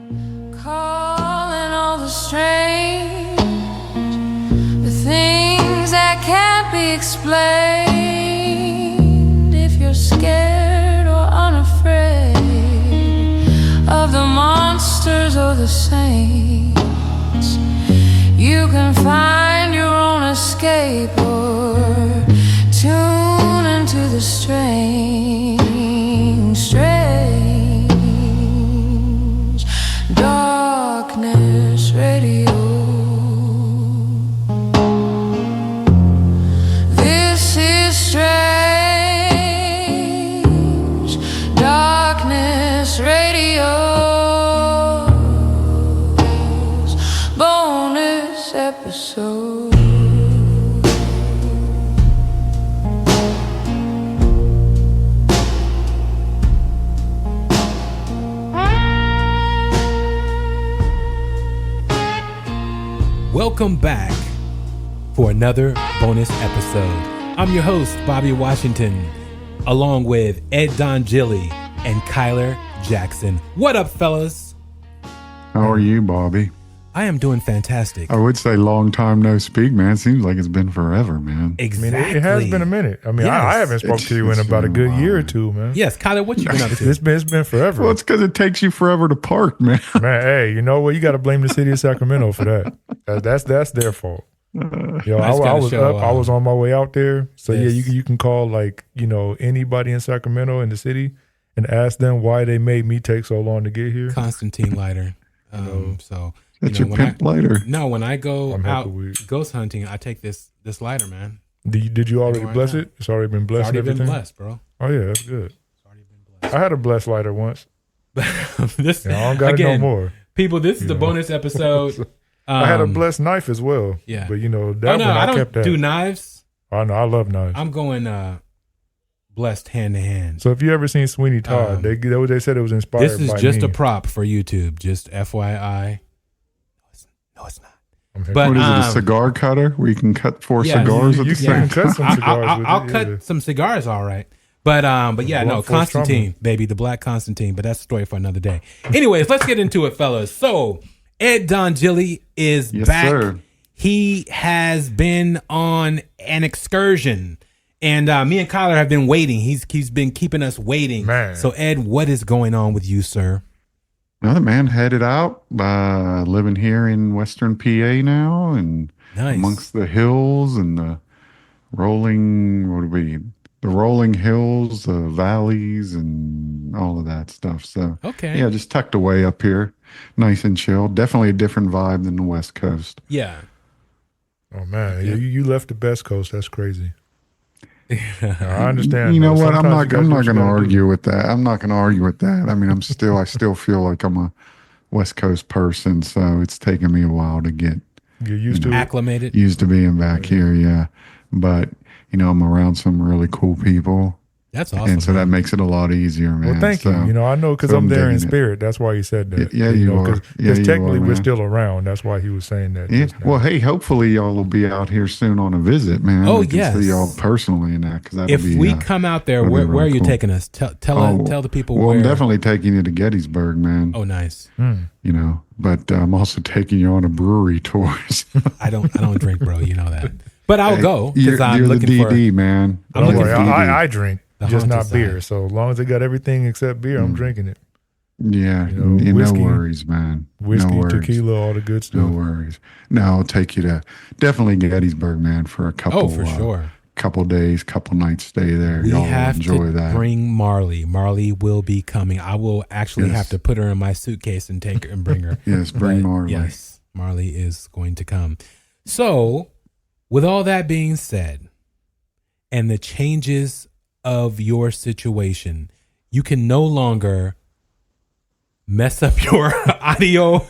Calling all the strange, the things that can't be explained. If you're scared or unafraid of the monsters or the saints, you can find your own escape or tune into the strange Darkness Radio. This is strange Darkness Radio's bonus episode. Welcome back for another bonus episode. I'm your host, Bobby Washington, along with Ed DonGilli and Kyler Jackson. What up, fellas? How are you, Bobby? I am doing fantastic. I would say long time no speak, man. Seems like it's been forever, man. Exactly. I mean, it has been a minute. I mean, Yes. I haven't spoken to you in about a good year or two, man. Yes, Kyler, what you been up to? It's been forever. Well, it's because it takes you forever to park, man. Man, hey, you know what? You got to blame the city of Sacramento for that. That's their fault. Yo, I was show, up. I was on my way out there. So yes. yeah, you can call anybody in Sacramento in the city and ask them why they made me take so long to get here. Constantine lighter. So That's your pimp lighter. No, when I go I'm out happy with- ghost hunting, I take this lighter, man. Did you already Why bless not? it? It's already been blessed. It's already and been everything? blessed, bro. Oh yeah, that's good. It's already been blessed. I had a blessed lighter once. This, Yeah, I don't got again, no more. people, this is the Yeah. bonus episode. I had a blessed knife as well. Yeah. But that Oh one no, I I don't kept that. do knives. I know, I love knives. I'm going blessed hand to hand. So if you ever seen Sweeney Todd, they said it was inspired by This is just me. a prop for YouTube. Just FYI. No, it's not. I'm here. But What is it, a um, cigar cutter where you can cut four yeah, cigars you at the can same cut time? some cigars. I'll with it, cut yeah. some cigars, all right. But yeah, no, Blunt force Constantine, baby, the Black Constantine. But that's a story for another day. Anyways, let's get into it, fellas. So Ed DonGilli is Yes, back. sir. He has been on an excursion, and me and Kyler have been waiting. He's been keeping us waiting. Man. So Ed, what is going on with you, sir? Another man headed out, living here in Western PA now, and Nice. amongst the hills and the rolling hills, the valleys, and all of that stuff. So Okay. yeah, just tucked away up here, nice and chill. Definitely a different vibe than the West Coast. Yeah. Oh man, you left the best coast. That's crazy. I understand. You know though. what? I'm Sometimes not you gotta do going what to you gotta do. argue with that. I'm not going to argue with that. I mean, I still feel like I'm a West Coast person, so it's taken me a while to get You're used to it. Acclimated. used to being back here. Yeah, but I'm around some really cool people, That's awesome. and so that makes it a lot easier, man. Well, thank So, you. I know because so I'm there in digging it. spirit. That's why he said that. Yeah, you are. Yeah, Because you technically are, we're man. still around. That's why he was saying that. Yeah. just now. Well, hey, hopefully y'all will be out here soon on a visit, man. Oh, I can yes. see y'all personally in that, because that'll If be. we come out there, that'll be where are really you cool. taking us? Tell the people Well, where. I'm definitely taking you to Gettysburg, man. Oh, nice. But I'm also taking you on a brewery tours. I don't drink, bro. You know that. But I'll go You're, because I'm you're the looking for. DD, man. I'm Don't looking worry, for I drink, the just not haunted beer. side. So as long as they got everything except beer, I'm drinking it. Yeah, You know, no whiskey, worries, man. Whiskey, no worries. tequila, all the good stuff. No worries. No, I'll take you to definitely Gettysburg, man, for a couple. Oh, for sure. Couple days, couple nights stay there. We Y'all will have enjoy to that. bring Marley. Marley will be coming. I will actually Yes. have to put her in my suitcase and take her and bring her. Yes, bring But Marley. Yes, Marley is going to come. So, with all that being said, and the changes of your situation, you can no longer mess up your audio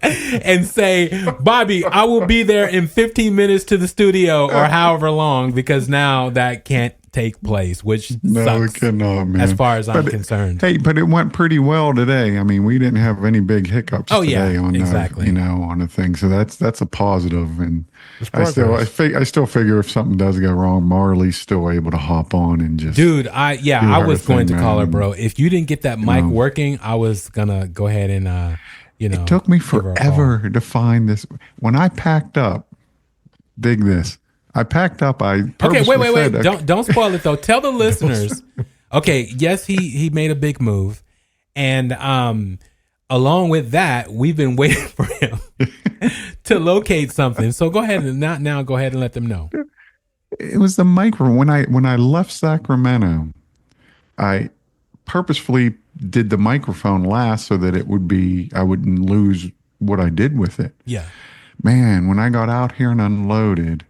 and say, Bobby, I will be there in 15 minutes to the studio or however long, because now that can't take place, which No, sucks it cannot, man. as far as I'm But concerned. Hey, but it went pretty well today. I mean, we didn't have any big hiccups Oh, yeah, today on exactly. on the thing. So that's a positive. And It's I progress. still figure if something does go wrong, Marley's still able to hop on and just Dude, I do was her going thing, to call her, man. bro. If you didn't get that mic know. working, I was gonna go ahead and It took me give her a call. forever to find this. When I packed up, dig this. I packed up. I Okay, purposely wait. said, Don't spoil it though. Tell the listeners. Okay, yes, he made a big move, and along with that, we've been waiting for him to locate something. So go ahead and now go ahead and let them know. it was the micro. When I left Sacramento, I purposefully did the microphone last so that I wouldn't lose what I did with it. Yeah. Man, when I got out here and unloaded,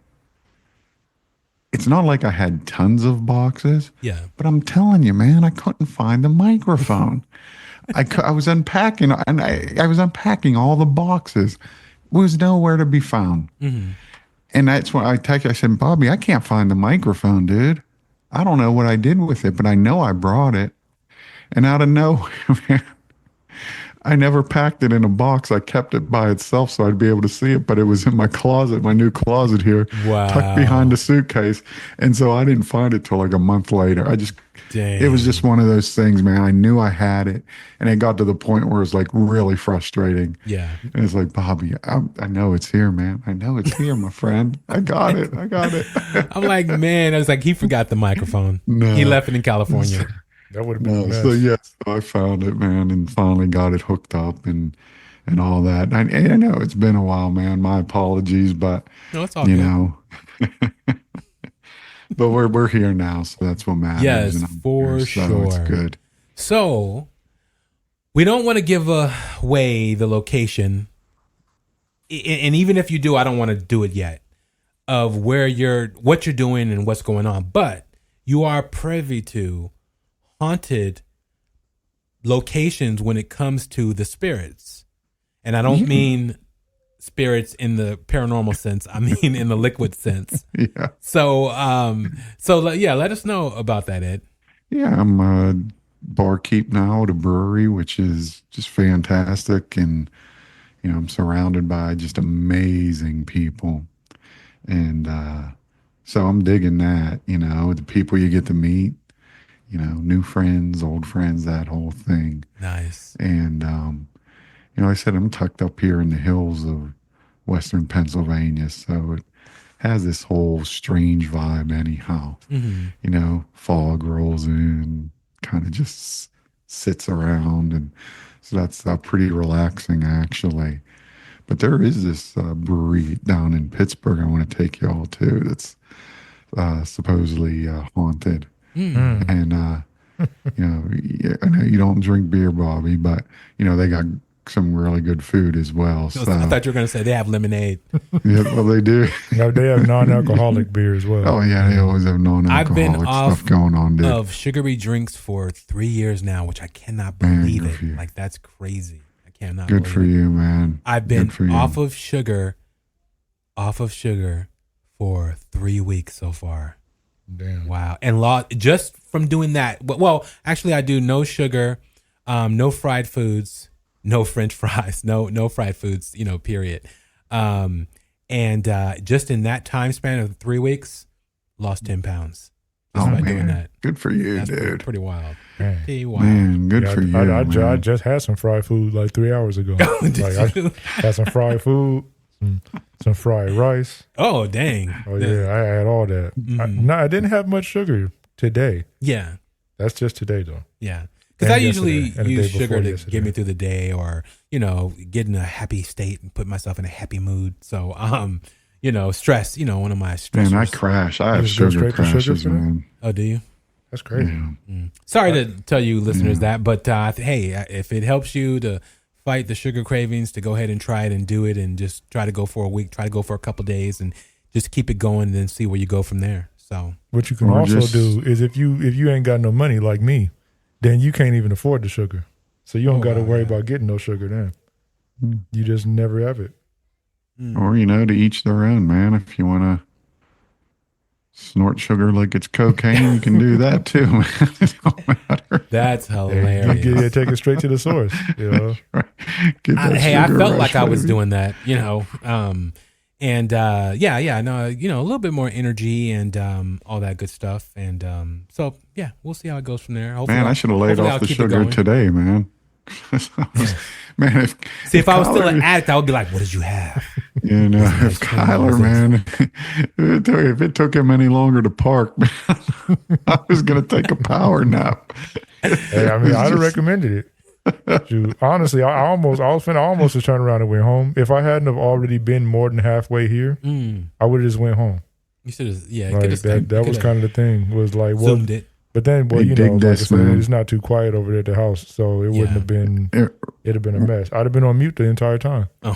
it's not like I had tons of boxes. Yeah. But I'm telling you, man, I couldn't find the microphone. I was unpacking, and I was unpacking all the boxes. It was nowhere to be found. Mm-hmm. And that's when I texted. I said, Bobby, I can't find the microphone, dude. I don't know what I did with it, but I know I brought it. And out of nowhere, man, I never packed it in a box. I kept it by itself so I'd be able to see it, but it was in my closet, my new closet here, Wow. tucked behind a suitcase. And so I didn't find it till like a month later. It was just one of those things, man. I knew I had it, and it got to the point where it was like really frustrating. Yeah. And it's like, Bobby, I know it's here, man. I know it's here, my friend. I got it. I'm like, man, I was like, he forgot the microphone. No. He left it in California. That would have been a No, mess. so yes, I found it, man, and finally got it hooked up and all that. I know it's been a while, man. My apologies, but No, it's all you good. know, but we're here now, so that's what matters. Yes, and I'm for here, so it's sure. good. So we don't want to give away the location, and even if you do, I don't want to do it yet, of what you're doing and what's going on. But you are privy to haunted locations when it comes to the spirits, and I don't mean spirits in the paranormal sense. I mean in the liquid sense. Yeah, So let us know about that, Ed. yeah. I'm a barkeep now at a brewery, which is just fantastic, and I'm surrounded by just amazing people, and so I'm digging that. The people you get to meet. New friends, old friends, that whole thing. Nice. And, like I said, I'm tucked up here in the hills of Western Pennsylvania. So it has this whole strange vibe anyhow. Mm-hmm. Fog rolls in, kind of just sits around. And so that's pretty relaxing, actually. But there is this brewery down in Pittsburgh I want to take you all to that's supposedly haunted. Mm. And, I know you don't drink beer, Bobby, but, they got some really good food as well. So, I thought you were going to say they have lemonade. yeah, well, they do. No, they have non-alcoholic beer as well. Oh, yeah, they always have I've non-alcoholic been off stuff going on, dude. of sugary drinks for 3 years now, which I cannot Man, believe good it. for you. Like, that's crazy. I cannot Good believe for it. you, man. I've been Good for you. off of sugar for 3 weeks so far. Damn. Wow. And just from doing that. Well, actually I do no sugar, no fried foods, no French fries, no fried foods, period. And just in that time span of 3 weeks, lost 10 pounds. Just by doing that. Good for you, That's dude. pretty wild. Man. Pretty wild. Man, good Yeah, for you, I man. just had some fried food like 3 hours ago. Did Like you? I had some fried food, some fried rice. Oh, dang. Oh yeah, I had all that. I didn't have much sugar today. Yeah. That's just today though. Yeah. Because And I usually yesterday, and the use day sugar before to yesterday. get me through the day or, get in a happy state and put myself in a happy mood. So, stress, one of my stressors. Man, I crash. I have just go sugar straight to sugar crashes, for that? man. Oh, do you? That's crazy. Yeah. Sorry to tell you listeners that, but hey, if it helps you to fight the sugar cravings, to go ahead and try it and do it and just try to go for a week, try to go for a couple days and just keep it going and then see where you go from there. So What you can Or also just- do is if you ain't got no money like me, then you can't even afford the sugar. So you don't got to wow, worry yeah. about getting no sugar then. You just never have it. Or, to each their own, man. If you want to snort sugar like it's cocaine, you can do that too, man. It don't matter. That's Hey, hilarious. take it straight to the source. You know, Get that Hey, I sugar felt rush, like I was baby. doing that, and no, a little bit more energy and all that good stuff, and so yeah, we'll see how it goes from there. Hopefully, Man, I should have laid hopefully off I'll the keep it sugar going. today, man. Man, If I was still an Kyler- addict, I would be like, "What did you have?" you know, if Kyler, man, if it took him any longer to park, man, I was gonna take a power nap. hey, I mean, I'd have recommended it. Shoot, honestly, I almost just turned around and went home. If I hadn't have already been more than halfway here, I would have just went home. You should have, Like that was kind of the thing. Was like, well, zoomed it. but then, well, Hey, you dig know, like this, I said, man. it's not too quiet over there at the house, so it wouldn't have been. It'd have been a mess. I'd have been on mute the entire time. Oh,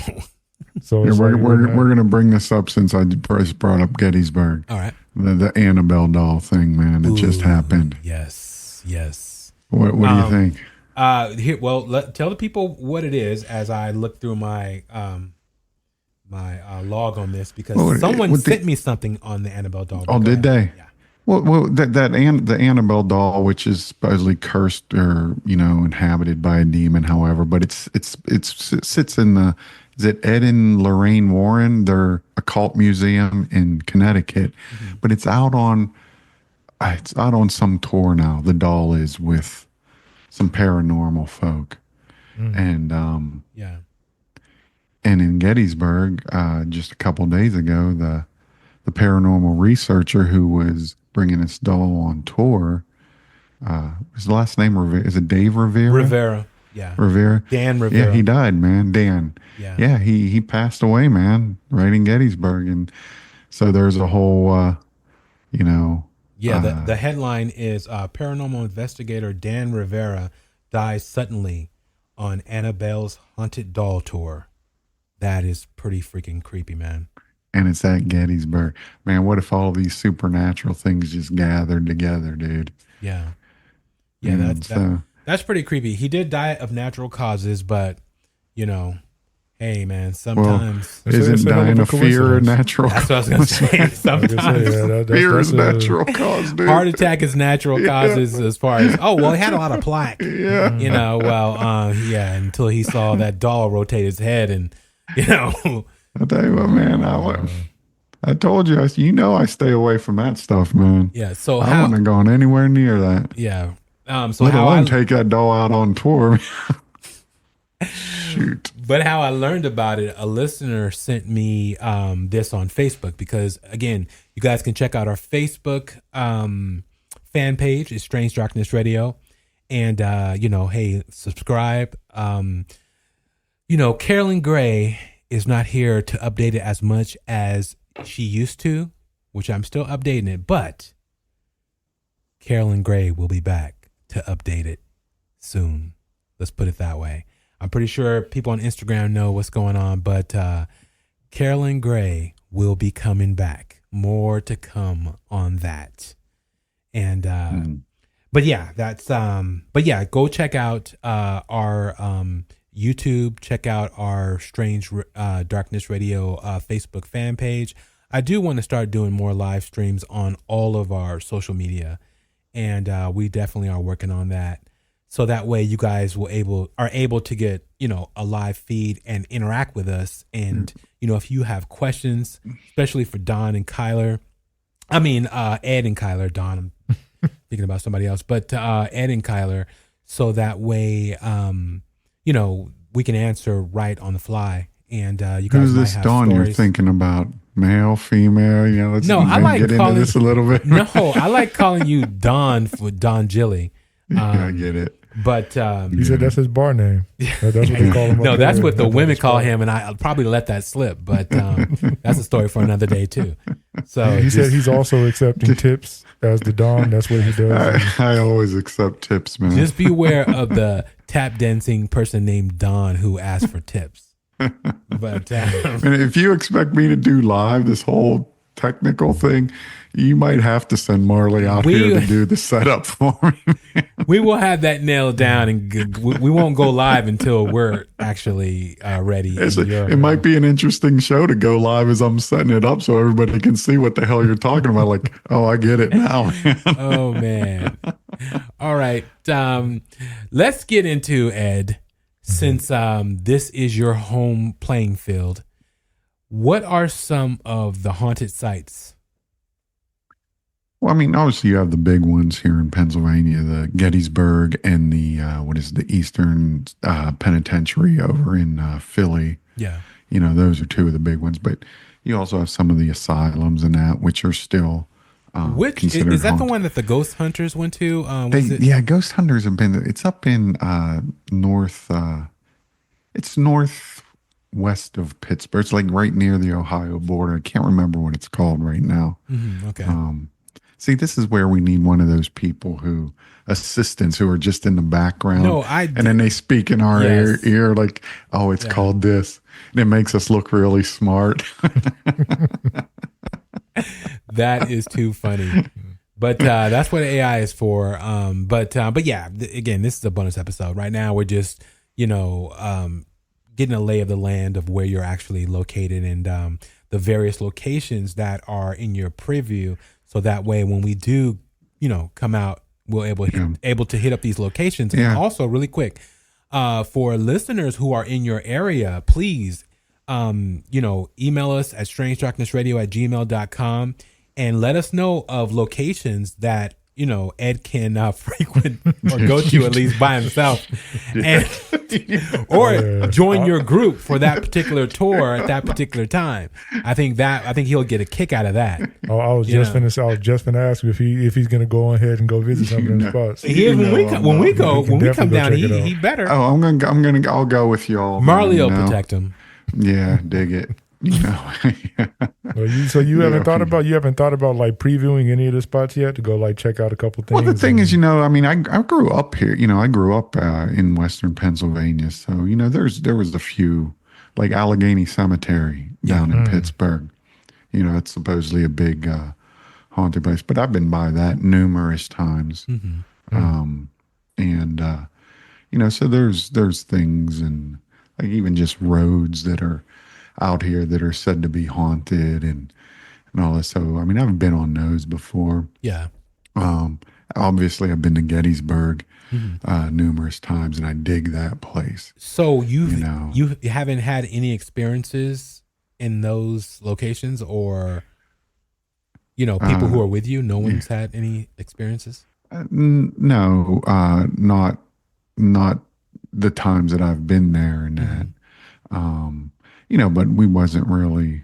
So Yeah, it's we're like, we're gonna bring this up since I first brought up Gettysburg. all right. The Annabelle doll thing, man. It just Ooh, happened. Yes. What do you think? Tell the people what it is as I look through my log on this because Well, someone with the- sent me something on the Annabelle doll. Oh, Go did ahead. they? Yeah. Well, the Annabelle doll, which is supposedly cursed or inhabited by a demon, however, but it sits in the, is it Ed and Lorraine Warren, their occult museum in Connecticut, but it's out on some tour now. The doll is with some paranormal folk, and Yeah. and in Gettysburg, just a couple days ago, the paranormal researcher who was bringing this doll on tour, his last name Rivera, is it Dave Rivera? Rivera. Yeah. Rivera. Dan Rivera. Yeah, he died, man. Dan. Yeah. Yeah, he passed away, man, right in Gettysburg, and so there's a whole, Yeah, the headline is paranormal investigator Dan Rivera dies suddenly on Annabelle's haunted doll tour. That is pretty freaking creepy, man. and it's at Gettysburg. Man, what if all these supernatural things just gathered together, dude? Yeah. Yeah, So- that's pretty creepy. He did die of natural causes, but hey man, sometimes Isn't it's a hell of dying a of fear a coincidence. natural? that's what I was gonna say. Like I Sometimes said, Fear is that's a- natural cause, dude. heart attack is natural causes as far as he had a lot of plaque. Yeah. Until he saw that doll rotate his head and I tell you what, man, I told you, I stay away from that stuff, man. yeah. So I how wouldn't have gone anywhere near that. yeah. So Let how alone I, take that doll out on tour. Shoot. But how I learned about it, a listener sent me this on Facebook because, again, you guys can check out our Facebook fan page. It's Strange Darkness Radio. And, hey, subscribe. Carolyn Grey is not here to update it as much as she used to, which I'm still updating it. But Carolyn Grey will be back to update it soon. Let's put it that way. I'm pretty sure people on Instagram know what's going on, but Carolyn Grey will be coming back. More to come on that. And but yeah, go check out our YouTube, check out our Strange Darkness Radio Facebook fan page. I do want to start doing more live streams on all of our social media, and we definitely are working on that. So that way you guys are able to get, a live feed and interact with us. And, if you have questions, especially for Don and Kyler, Ed and Kyler, Don, I'm thinking about somebody else, but Ed and Kyler, so that way, we can answer right on the fly. And you guys Who's might this have Dawn you're stories. thinking about? Male, female? Let's No, I like get into calling this a little bit. No, I like calling you Don for DonGilli. I get it. But He said that's his bar name. That's what they call him. no, up that's there. what the That's women his call bar. him, and I'll probably let that slip. But that's a story for another day too. So He said he's also accepting tips as the Don. That's what he does. I always accept tips, man. just beware of the tap dancing person named Don who asks for tips. But And if you expect me to do live this whole technical thing, you might have to send Marley out here to do the setup for me. We will have that nailed down, and we won't go live until we're actually ready. It might be an interesting show to go live as I'm setting it up so everybody can see what the hell you're talking about. Like, oh, I get it now. Oh, man. All right. Let's get into Ed, since this is your home playing field. What are some of the haunted sites? Well, I mean, obviously you have the big ones here in Pennsylvania, the Gettysburg and the Eastern Penitentiary over in Philly. Yeah. Those are two of the big ones. But you also have some of the asylums and that, which are still which is that haunted. the one that the ghost hunters went to? Yeah, ghost hunters have been. It's up in north. It's northwest of Pittsburgh. It's like right near the Ohio border. I can't remember what it's called right now. Okay. See, this is where we need one of those people assistants who are just in the background. And then they speak in our ear like, oh, it's called this. And it makes us look really smart. That is too funny. But that's what AI is for. But yeah, again, this is a bonus episode. Right now, we're just, getting a lay of the land of where you're actually located and the various locations that are in your preview. So that way, when we do, come out, we're able to hit up these locations. And also, really quick, for listeners who are in your area, please, email us at strangedarknessradio@gmail.com and let us know of locations that, Ed can frequent or go to at least by himself, or join your group for that particular tour at that particular time. I think he'll get a kick out of that. Oh, I was just gonna ask if he's gonna go ahead and go visit some of those spots. When we come down, he better. Oh, I'll go with y'all. Marley will protect him. Yeah, dig it. So you haven't thought about like previewing any of the spots yet to go like check out a couple things? Well, the thing is, I grew up here. I grew up in Western Pennsylvania, so there was a few, like Allegheny Cemetery down in Pittsburgh. It's supposedly a big haunted place, but I've been by that numerous times. So there's things, and like even just roads that are out here that are said to be haunted and all this. So, I mean, I've been on those before. Yeah. Obviously, I've been to Gettysburg numerous times, and I dig that place. So you haven't had any experiences in those locations, or people who are with you? No one's had any experiences. No, not the times that I've been there, and that. But we wasn't really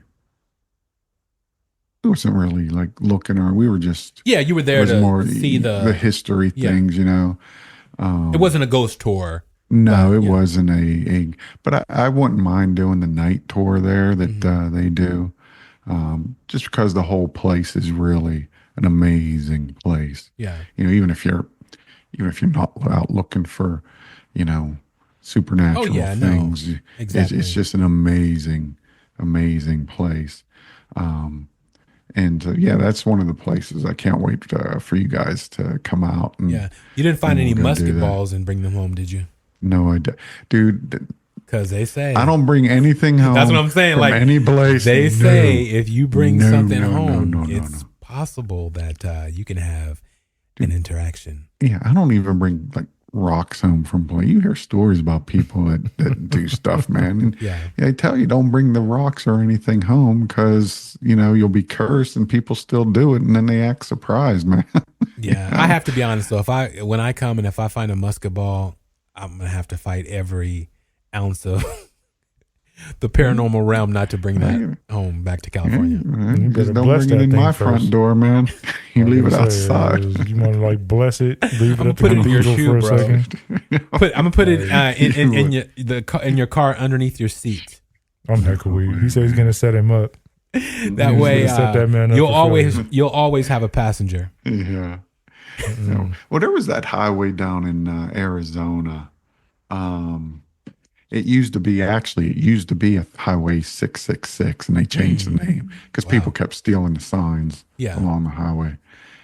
like looking, or we were just you were there to see the history things. It wasn't a ghost tour. No, it wasn't but I wouldn't mind doing the night tour there that they do, just because the whole place is really an amazing place. Yeah, even if you're not out looking for supernatural things. No, exactly. It's just an amazing place. That's one of the places I can't wait for you guys to come out. And, you didn't find any musket balls and bring them home, did you? No, I did. Dude. Because they say I don't bring anything home. That's what I'm saying. From like any place. They say if you bring something home, it's possible that you can have an interaction. Yeah, I don't even bring like rocks home from play. You hear stories about people that do stuff, man. And I tell you, don't bring the rocks or anything home because you'll be cursed, and people still do it, and then they act surprised, man. I have to be honest though. When I come and if I find a musket ball, I'm gonna have to fight every ounce of the paranormal realm not to bring that home back to California. Just don't bring it in my front door, man. You leave it outside. You want to like bless it, leave it at put the it in your shoe, for a second. I'm gonna put it in your car underneath your seat. I'm heck of weed. He said he's gonna set him up. That way, set that man up you'll always have a passenger. Yeah. Well, there was that highway down in Arizona. It used to be a Highway 666, and they changed the name because people kept stealing the signs along the highway.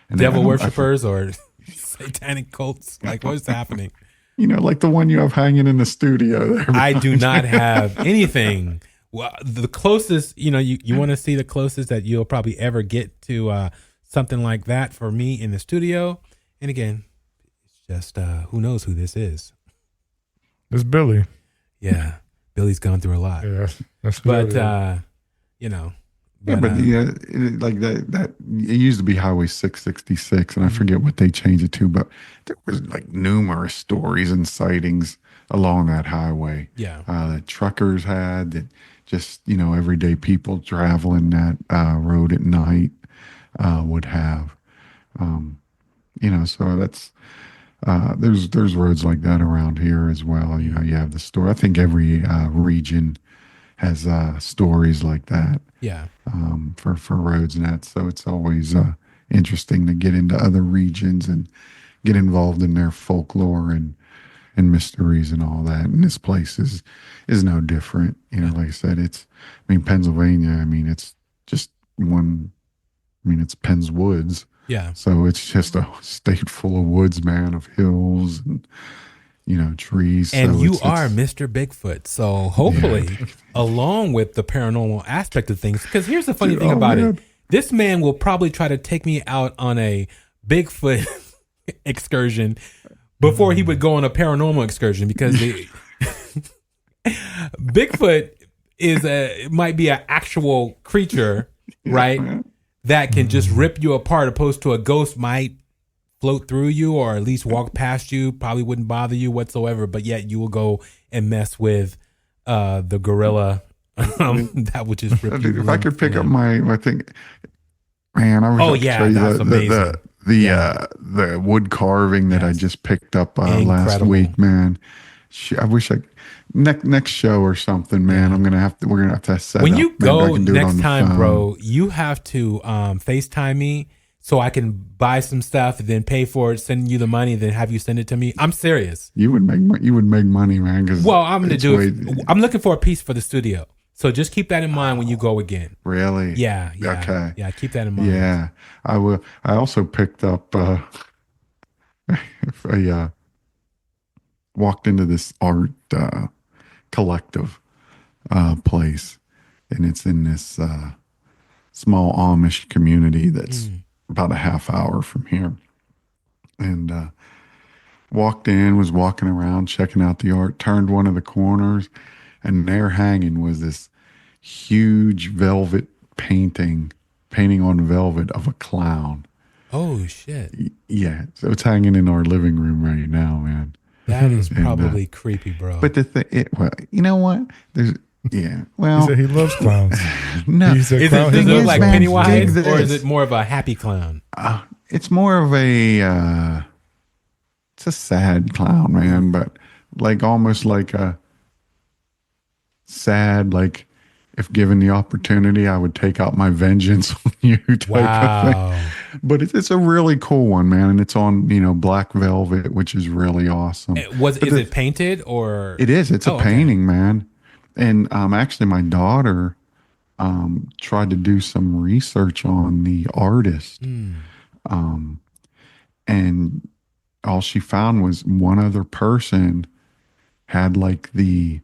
And devil worshippers or satanic cults. Like, what's happening? Like the one you have hanging in the studio there. I do not have anything. Well, the closest, you want to see the closest that you'll probably ever get to something like that for me in the studio. And again, it's just who knows who this is. It's Billy. Yeah, Billy's gone through a lot. Yeah, that's but like that it used to be Highway 666, and I forget what they changed it to, but there was like numerous stories and sightings along that highway. Yeah, that truckers had, that just everyday people traveling that road at night would have. So that's there's roads like that around here as well. You have the story. I think every region has stories like that. Yeah. For roads and that. So it's always interesting to get into other regions and get involved in their folklore and mysteries and all that. And this place is no different. Like I said, Pennsylvania, it's just it's Penn's Woods. Yeah. So it's just a state full of woods, man, of hills and trees. And so you are Mr. Bigfoot. So hopefully, along with the paranormal aspect of things, because here's the funny thing about it. This man will probably try to take me out on a Bigfoot excursion before he would go on a paranormal excursion, because Bigfoot might be an actual creature, right? That can just rip you apart, opposed to a ghost might float through you or at least walk past you, probably wouldn't bother you whatsoever, but yet you will go and mess with the gorilla that would just rip you. If I could pick up my thing, man, I wish I could show you that's amazing. The wood carving that I just picked up last week, man. I wish next show or something, man. We're gonna have to set when up. You go next time, bro, you have to FaceTime me so I can buy some stuff and then pay for it, send you the money, then have you send it to me. I'm serious. You would make money, man. I'm gonna do it. I'm looking for a piece for the studio, so just keep that in mind when you go again. Really? Yeah. Okay. Yeah, keep that in mind. Yeah, I will. I also picked up. I walked into this art collective place, and it's in this small Amish community that's about a half hour from here. And was walking around checking out the art, turned one of the corners, and there hanging was this huge velvet painting on velvet of a clown. Oh shit. Yeah, so it's hanging in our living room right now, man. That is probably creepy, bro. But the thing, you know what? He said he loves clowns. No, does it look like Pennywise, or is it more of a happy clown? It's more of it's a sad clown, man, but like almost like a sad, like if given the opportunity, I would take out my vengeance on you type of thing. But it's a really cool one, man, and it's on black velvet, which is really awesome. Is it painted or? It is. It's a painting, man. And actually, my daughter tried to do some research on the artist, and all she found was one other person had like the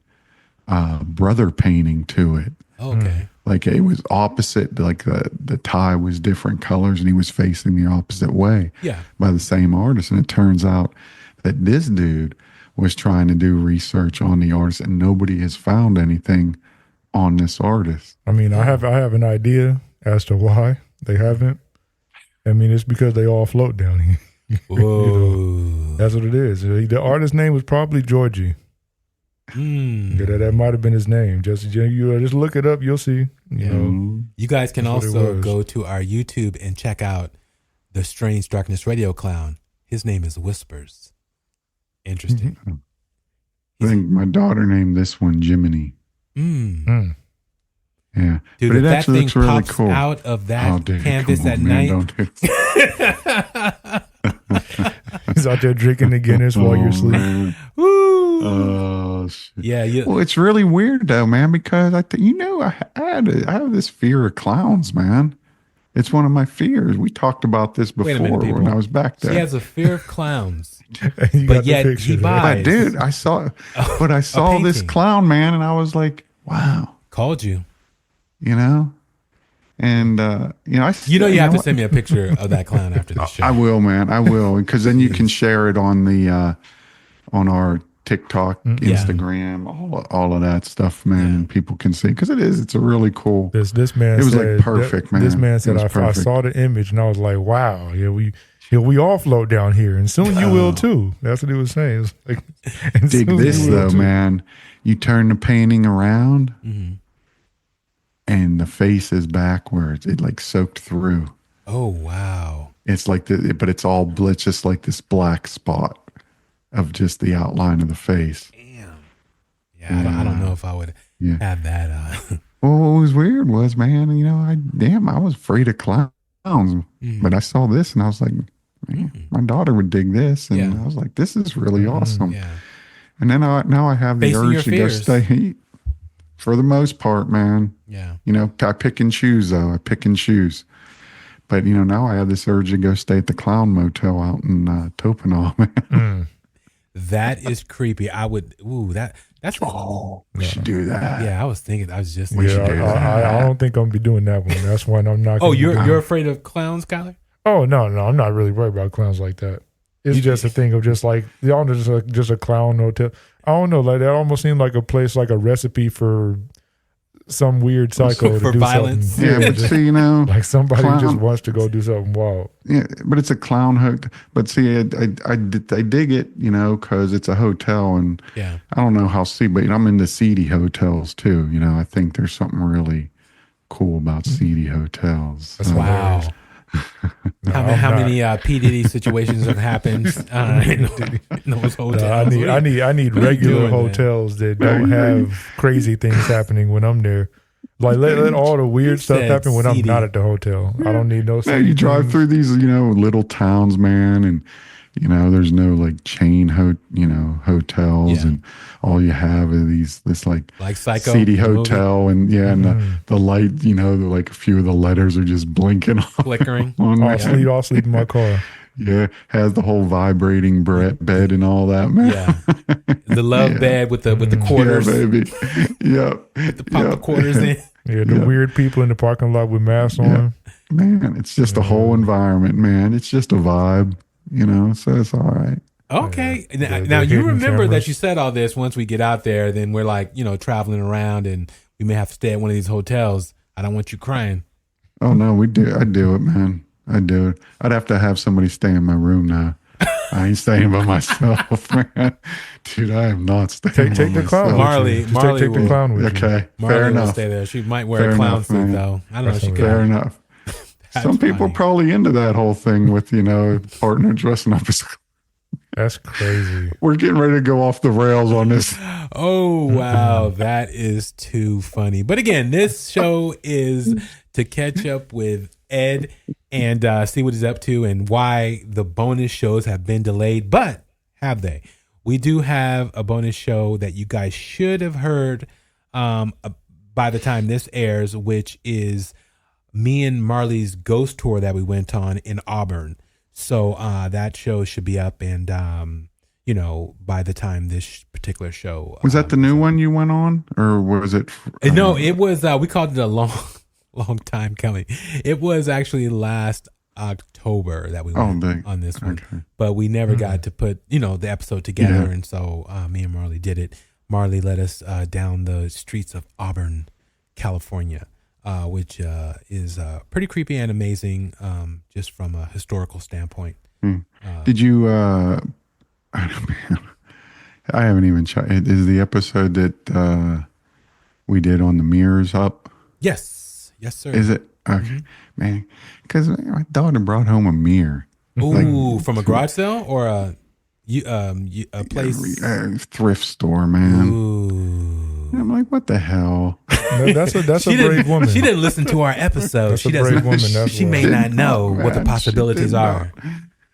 brother painting to it. Okay. Like it was opposite, like the tie was different colors and he was facing the opposite way by the same artist. And it turns out that this dude was trying to do research on the artist and nobody has found anything on this artist. I mean, I have an idea as to why they haven't. I mean, it's because they all float down here. That's what it is. The artist's name was probably Georgie. That might have been his name. Just look it up. You'll see. You guys can also go to our YouTube and check out the Strange Darkness Radio Clown. His name is Whispers. Interesting. I think my daughter named this one Jiminy. Yeah, dude, but it that actually thing looks really pops cool out of that canvas at night. He's out there drinking the Guinness while you're asleep. Woo! Oh, shit. Yeah. Well, it's really weird though, man, because I have this fear of clowns, man. It's one of my fears. We talked about this Wait a before minute, when I was back there. He has a fear of clowns, You got but the yet picture he there. buys. But dude, I saw this painting. clown, man, and I was like, wow, Called you. you know? And, you know, You have to what? send me a picture of that clown after the show. I will, man. I will. Because then you can share it on on our TikTok, Instagram, all of that stuff, man. And people can see. Because it's a really cool. This man it was said, like perfect, man. This man said, It was I saw the image and I was like, wow, we all float down here, and soon you will too. That's what he was saying. It's like, and Dig soon this you will though, too. man. You turn the painting around, and the face is backwards. It like soaked through. Oh wow! It's like but it's all it's just like this black spot of just the outline of the face. Damn. Yeah, I don't know if I would have that. Well, what was weird was, man, you know, I was afraid of clowns, but I saw this and I was like, man, my daughter would dig this, and I was like, this is really awesome. Yeah. And then now I have the Facing your urge to go fears. stay. For the most part, man. Yeah. You know, I pick and choose though. I pick and choose. But you know, now I have this urge to go stay at the Clown Motel out in Topinol, man. That is creepy. I would. Ooh, that's. We should do that. Yeah, I was thinking. I was just. We should do that. I don't think I'm gonna be doing that one. That's why I'm not. Oh, you're afraid of clowns, Kyler? Oh no, I'm not really worried about clowns like that. It's just a thing of just like y'all just a clown hotel. I don't know, like that almost seemed like a place, like a recipe for some weird psycho For to do violence. something. Yeah, but just, see, you know, like somebody clown- just wants to go do something wild. yeah, but it's a clown hotel. But see, I dig it, you know, because it's a hotel, and Yeah. I don't know how but I'm into seedy hotels too. You know, I think there's something really cool about seedy hotels. That's Wow. How many P Diddy situations have happened in those hotels? I need What are you regular doing, man? hotels that don't have crazy things happening when I'm there. Like let all the weird stuff said happen when I'm seedy. not at the hotel. I don't need no. Yeah, seedy you drive things. through these, you know, little towns, man, and you know, there's no like chain hotels, Yeah. and all you have are this like Psycho seedy the movie? hotel, and and the light, you know, like a few of the letters are just blinking Flickering. on I'll there. sleep in my car. Yeah, has the whole vibrating bed and all that, man. Yeah. The love bed with the Yeah, quarters. baby. Yep. The pop the quarters in. Yeah, the weird people in the parking lot with masks on. Man, it's just a whole environment, man. It's just a vibe, you know, so it's all right. Okay. The Now you hidden remember that cameras. you said all this. Once we get out there, then we're like, traveling around, and we may have to stay at one of these hotels. I don't want you crying. Oh no, I do it, man. I do it. I'd have to have somebody stay in my room now. I ain't staying by myself, man. Dude, I am not staying Take by the clown. myself. Marley- Just Marley take the will- clown with you. Okay, Marley fair will enough. stay there. She might wear Fair a clown enough, suit man. though. I don't know. She could. Fair enough. Some people funny. probably into that whole thing with, partner dressing up as. That's crazy. We're getting ready to go off the rails on this. Oh, wow. That is too funny. But again, this show is to catch up with Ed and see what he's up to and why the bonus shows have been delayed. But have they? We do have a bonus show that you guys should have heard by the time this airs, which is me and Marley's ghost tour that we went on in Auburn. So that show should be up, and by the time this particular show Was that the new one you went on, or was it? No, it was. We called it a long time coming. It was actually last October that we went on this one, but we never got to put the episode together, and so me and Marley did it. Marley led us down the streets of Auburn, California. Which is pretty creepy and amazing, just from a historical standpoint. Did you? I haven't even checked. Is the episode that we did on the mirrors up? Yes, sir. Is it? Okay, man. Because my daughter brought home a mirror. Ooh, from a garage sale or a place? Thrift store, man. Ooh. I'm like, what the hell? That's a brave woman. She didn't listen to our episode. That's She a brave woman. That's She why. may not know what the Man, possibilities she did are.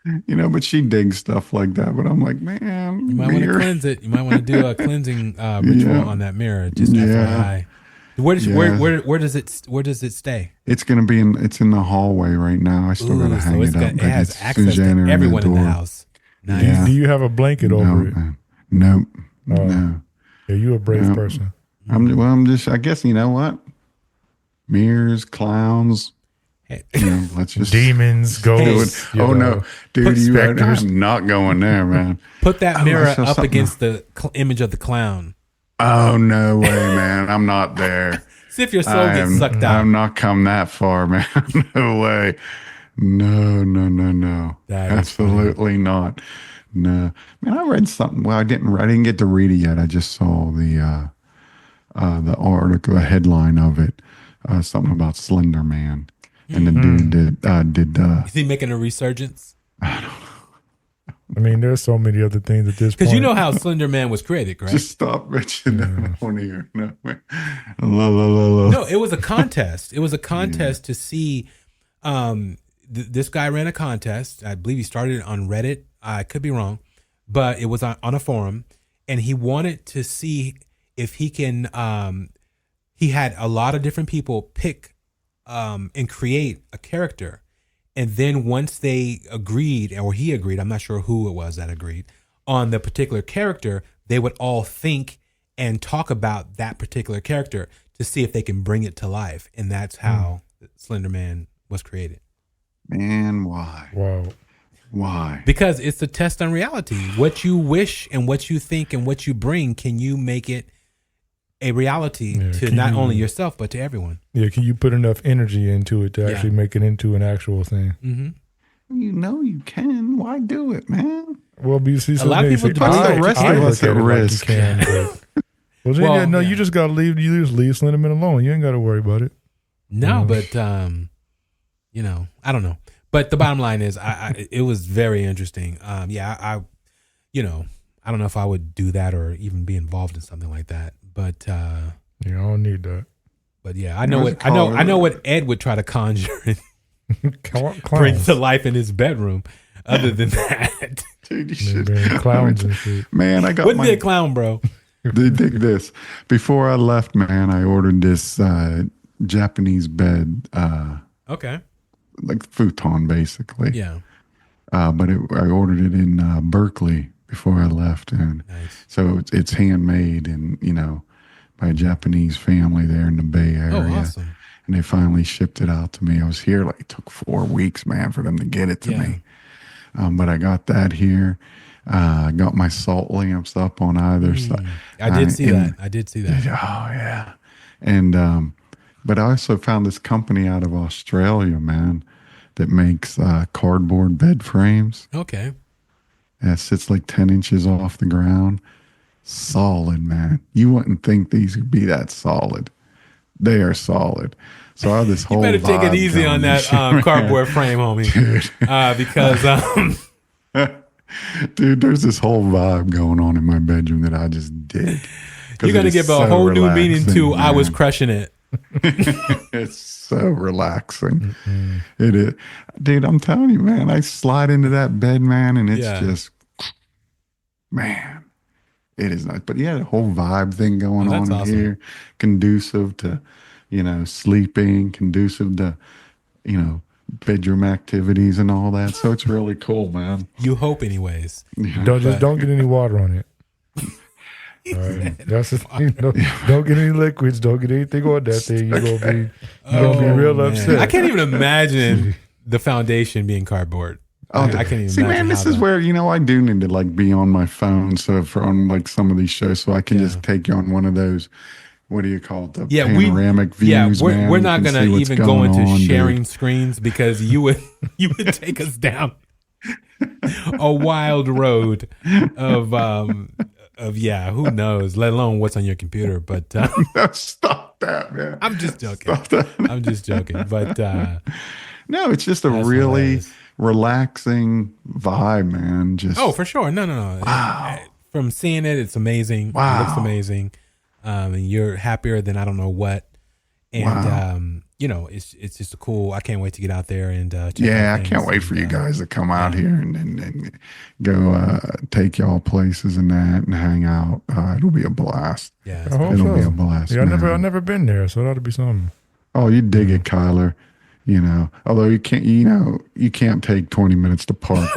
But she digs stuff like that. But I'm like, man, You might want to mirror. cleanse it. You might want to do a cleansing ritual on that mirror. Just FYI. Where does it stay? It's gonna be it's in the hallway right now. I still gotta hang it up. It has as access soon as you enter to everyone in the door. house. Nice. Yeah. Do you have a blanket over it? Man. Nope. Oh. No. Yeah, you a brave person. I'm just. I guess you know what? Mirrors, clowns. Let's just Demons, ghosts. no, dude, specters. I'm not going there, man. Put that mirror I saw up something. against the image of the clown. Oh no way, man! I'm not there. See if your soul gets sucked out. I'm not come that far, man. No way. No. That is Absolutely not. No, man. I read something. Well, I didn't get to read it yet. I just saw the article, the headline of it. Something about Slender Man, and the dude did. Is he making a resurgence? I mean, there's so many other things at this point. Because you know how Slender Man was created, right? Just stop mentioning that on here. No, man. No, it was a contest. It was a contest to see. This guy ran a contest. I believe he started it on Reddit. I could be wrong, but it was on a forum, and he wanted to see if he can. He had a lot of different people pick and create a character, and then once they agreed, or he agreed, I'm not sure who it was that agreed on the particular character, they would all think and talk about that particular character to see if they can bring it to life, and that's how Slender Man was created. Man, why? Wow. Why? Because it's a test on reality. What you wish and what you think and what you bring, can you make it a reality to not only yourself, but to everyone? Yeah, can you put enough energy into it to actually make it into an actual thing? Mm-hmm. You know you can. Why do it, man? Well, you see, a lot of people put the rest of us at risk. Well, then, you just got to leave. You just leave Slenderman alone. You ain't got to worry about it. No, but I don't know. But the bottom line is, it was very interesting. I don't know if I would do that or even be involved in something like that. But I don't need that. But yeah, I know what Ed would try to conjure and bring to life in his bedroom. Other than that, dude, you should clowns and shit. Man, I got wouldn't be a clown, bro. Dig this. Before I left, man, I ordered this Japanese bed. Okay. Like futon, basically. Yeah. But I ordered it in Berkeley before I left, and so it's handmade, and by a Japanese family there in the Bay Area. Oh, awesome! And they finally shipped it out to me. I was here it took 4 weeks, man, for them to get it to me. But I got that here. I got my salt lamps up on either side. I did see that. Oh yeah, and but I also found this company out of Australia, man, that makes cardboard bed frames. Okay. That sits 10 inches off the ground. Solid, man. You wouldn't think these would be that solid. They are solid. So I have this whole. You better take it easy on that cardboard frame, homie. Dude. Because dude, there's this whole vibe going on in my bedroom that I just dig. You're gonna give a whole new meaning to man. I was crushing it. It's so relaxing. It is. Dude, I'm telling you, man, I slide into that bed, man, and it's just, man, it is nice. But yeah, the whole vibe thing going on in here, conducive to, sleeping, conducive to, bedroom activities and all that. So it's really cool, man. You hope anyways. Don't get any water on it. All right. That's the thing. Don't get any liquids. Don't get anything on that thing. You're gonna be real upset. I can't even imagine the foundation being cardboard. I can't even imagine. Man, this is where I do need to be on my phone. So for on some of these shows, so I can just take you on one of those. What do you call it? The panoramic views. Yeah, we're not gonna even go into sharing screens because you would take us down a wild road of who knows, let alone what's on your computer. But stop that, man. I'm just joking. I'm just joking. But no, it's just a really relaxing vibe, man. Just for sure. No. Wow. From seeing it, it's amazing. Wow. It looks amazing. And you're happier than I don't know what. And it's just a cool. I can't wait to get out there and check Yeah, out I can't wait for you guys to come out here and go take y'all places and that and hang out. It'll be a blast. Yeah, I hope It'll so. be a blast. Yeah, man. I've never been there, so that'll be something. Oh, you dig it, Kyler. Although you can't take 20 minutes to park.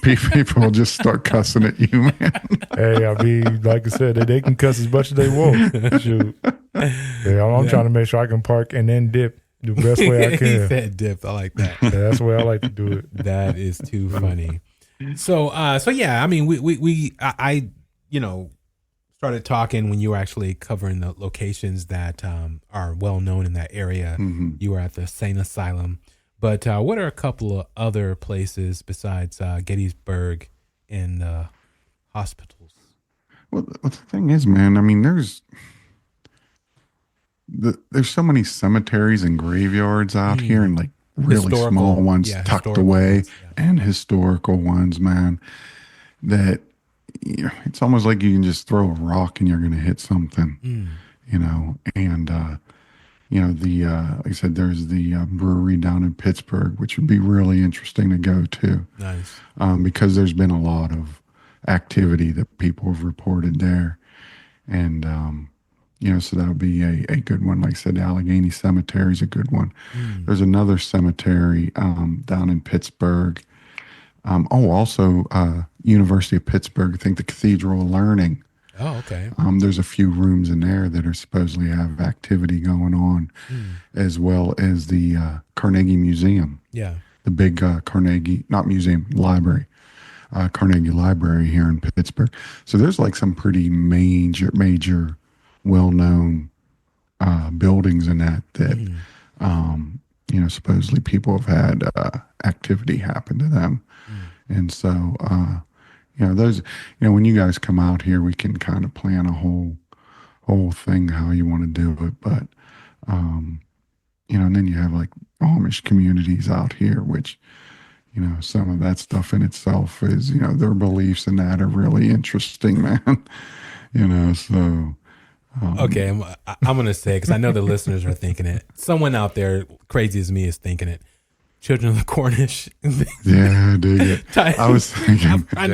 People will just start cussing at you, man. Hey, I mean, like I said, they can cuss as much as they want. Shoot. Yeah, I'm trying to make sure I can park and then dip the best way I can. He said dip. I like that. Yeah, that's the way I like to do it. That is too funny. So yeah, I mean, I started talking when you were actually covering the locations that are well known in that area. Mm-hmm. You were at the Sane Asylum, but what are a couple of other places besides Gettysburg and hospitals? Well, the thing is, man, I mean, there's so many cemeteries and graveyards out here, and like really small ones tucked away, ones, and historical ones, man, that it's almost like you can just throw a rock and you're going to hit something, and like I said, there's the brewery down in Pittsburgh, which would be really interesting to go to. Nice. Because there's been a lot of activity that people have reported there. And, so that'll be a good one. Like I said, Allegheny Cemetery is a good one. There's another cemetery down in Pittsburgh. Also University of Pittsburgh, I think the Cathedral of Learning. Oh, okay. There's a few rooms in there that are supposedly have activity going on, as well as the Carnegie Museum. Yeah. The big Carnegie, not museum, library. Carnegie Library here in Pittsburgh. So there's like some pretty major well-known buildings in that supposedly people have had activity happen to them. And so, those, when you guys come out here, we can kind of plan a whole thing, how you want to do it. But, and then you have like Amish communities out here, which, some of that stuff in itself is, their beliefs in that are really interesting, man. So. Okay, I'm going to say, because I know the listeners are thinking it. Someone out there, crazy as me, is thinking it. Children of the Cornish. Yeah, I dig it. I was thinking. I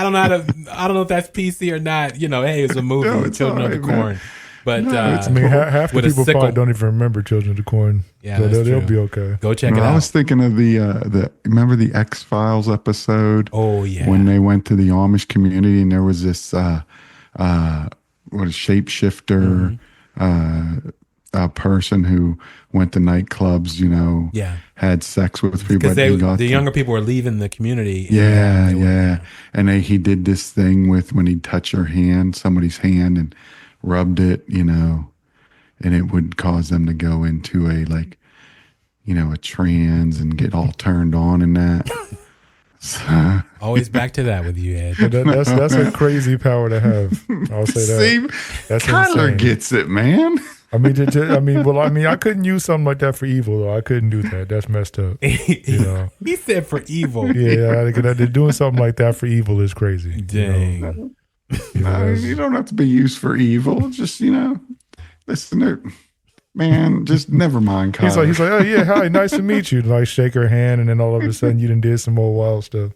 don't know if that's PC or not. Hey, it's a movie, No, it's Children of the Corn. Man. But half the people probably don't even remember Children of the Corn. Yeah, so that's they'll true. be okay. Go check it out. I was thinking of the remember the X-Files episode? Oh yeah. When they went to the Amish community and there was this shapeshifter a person who went to nightclubs, had sex with people. Because the younger people were leaving the community. Yeah. And he did this thing with when he'd touch somebody's hand and rubbed it, and it would cause them to go into a trance and get all turned on and that. So, always back to that with you, Ed. That's a crazy power to have. I'll say that. See, that's Kyler insane. gets it, man. I couldn't use something like that for evil, though. I couldn't do that. That's messed up. He said for evil. Yeah, doing something like that for evil is crazy. Dang. You don't have to be used for evil. Just, listen, man, just never mind, Kyler. He's like, oh yeah, hi, nice to meet you. Like shake her hand, and then all of a sudden you done did some more wild stuff.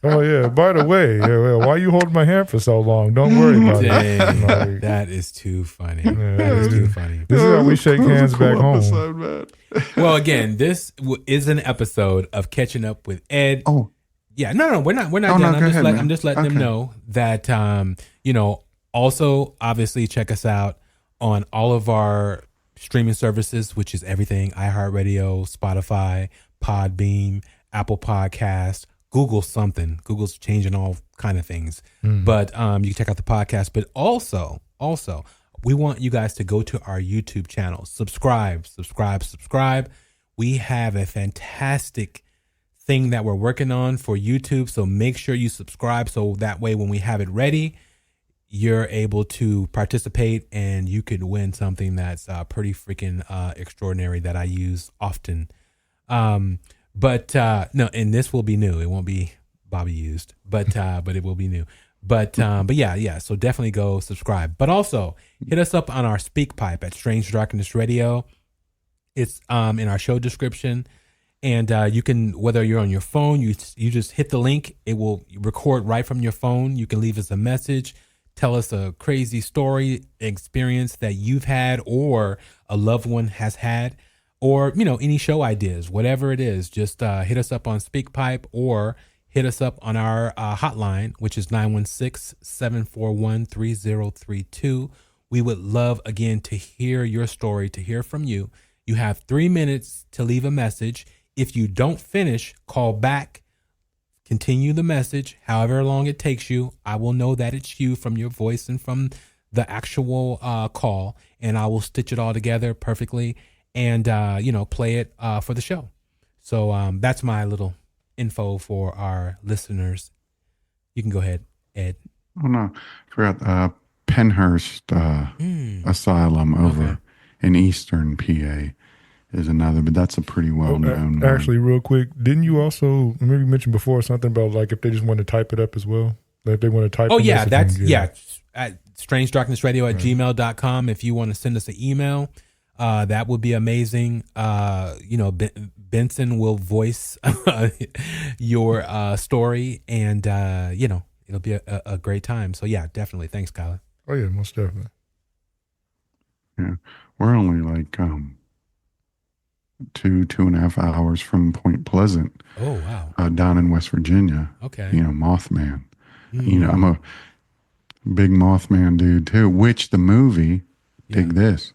Oh yeah, by the way, why you holding my hand for so long? Don't worry about it. That is too funny. That is too funny. This is how we shake hands back home. Episode, well, again, this is an episode of Catching Up with Ed. Oh. Yeah, no, we're not done. I'm just letting them know that, also obviously check us out on all of our streaming services, which is everything: iHeartRadio, Spotify, Podbean, Apple Podcasts, Google something. Google's changing all kind of things. But you can check out the podcast. But also, we want you guys to go to our YouTube channel. Subscribe. We have a fantastic thing that we're working on for YouTube. So make sure you subscribe. So that way, when we have it ready, you're able to participate and you could win something that's pretty freaking extraordinary that I use often. But no, and this will be new. It won't be Bobby used, but it will be new. But yeah. So definitely go subscribe. But also hit us up on our speak pipe at Strange Darkness Radio. It's in our show description. And you can, whether you're on your phone, you just hit the link. It will record right from your phone. You can leave us a message. Tell us a crazy story, experience that you've had or a loved one has had, or, any show ideas, whatever it is. Just hit us up on SpeakPipe or hit us up on our hotline, which is 916-741-3032. We would love, again, to hear your story, to hear from you. You have 3 minutes to leave a message. If you don't finish, call back, continue the message, however long it takes you. I will know that it's you from your voice and from the actual call, and I will stitch it all together perfectly and, play it for the show. So that's my little info for our listeners. You can go ahead, Ed. Oh, no. I forgot Penhurst Asylum over in Eastern PA. Is another, but that's a pretty well-known one. Actually, real quick, didn't you also maybe mention before something about like if they just want to type it up as well? Like if they want to type at strangedarknessradio at gmail.com. If you want to send us an email, that would be amazing. Benson will voice your story, and it'll be a great time. So yeah, definitely. Thanks, Kyler. Oh yeah, most definitely. Yeah, we're only like 2.5 hours from Point Pleasant. Oh wow! Down in West Virginia. Okay. Mothman. I'm a big Mothman dude too. Which the movie, dig this,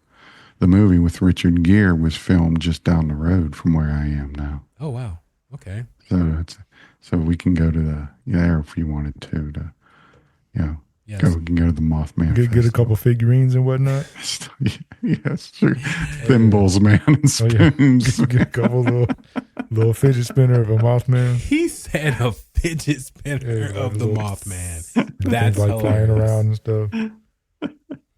the movie with Richard Gere was filmed just down the road from where I am now. Oh wow! Okay. So we can go to there if you wanted to Yes. We can go to the Mothman Get a couple figurines and whatnot. Yes, true. Thimbles, man, and spoons. Get a couple little fidget spinner of a Mothman. He said a fidget spinner of the Mothman. That's like hilarious. Flying around and stuff.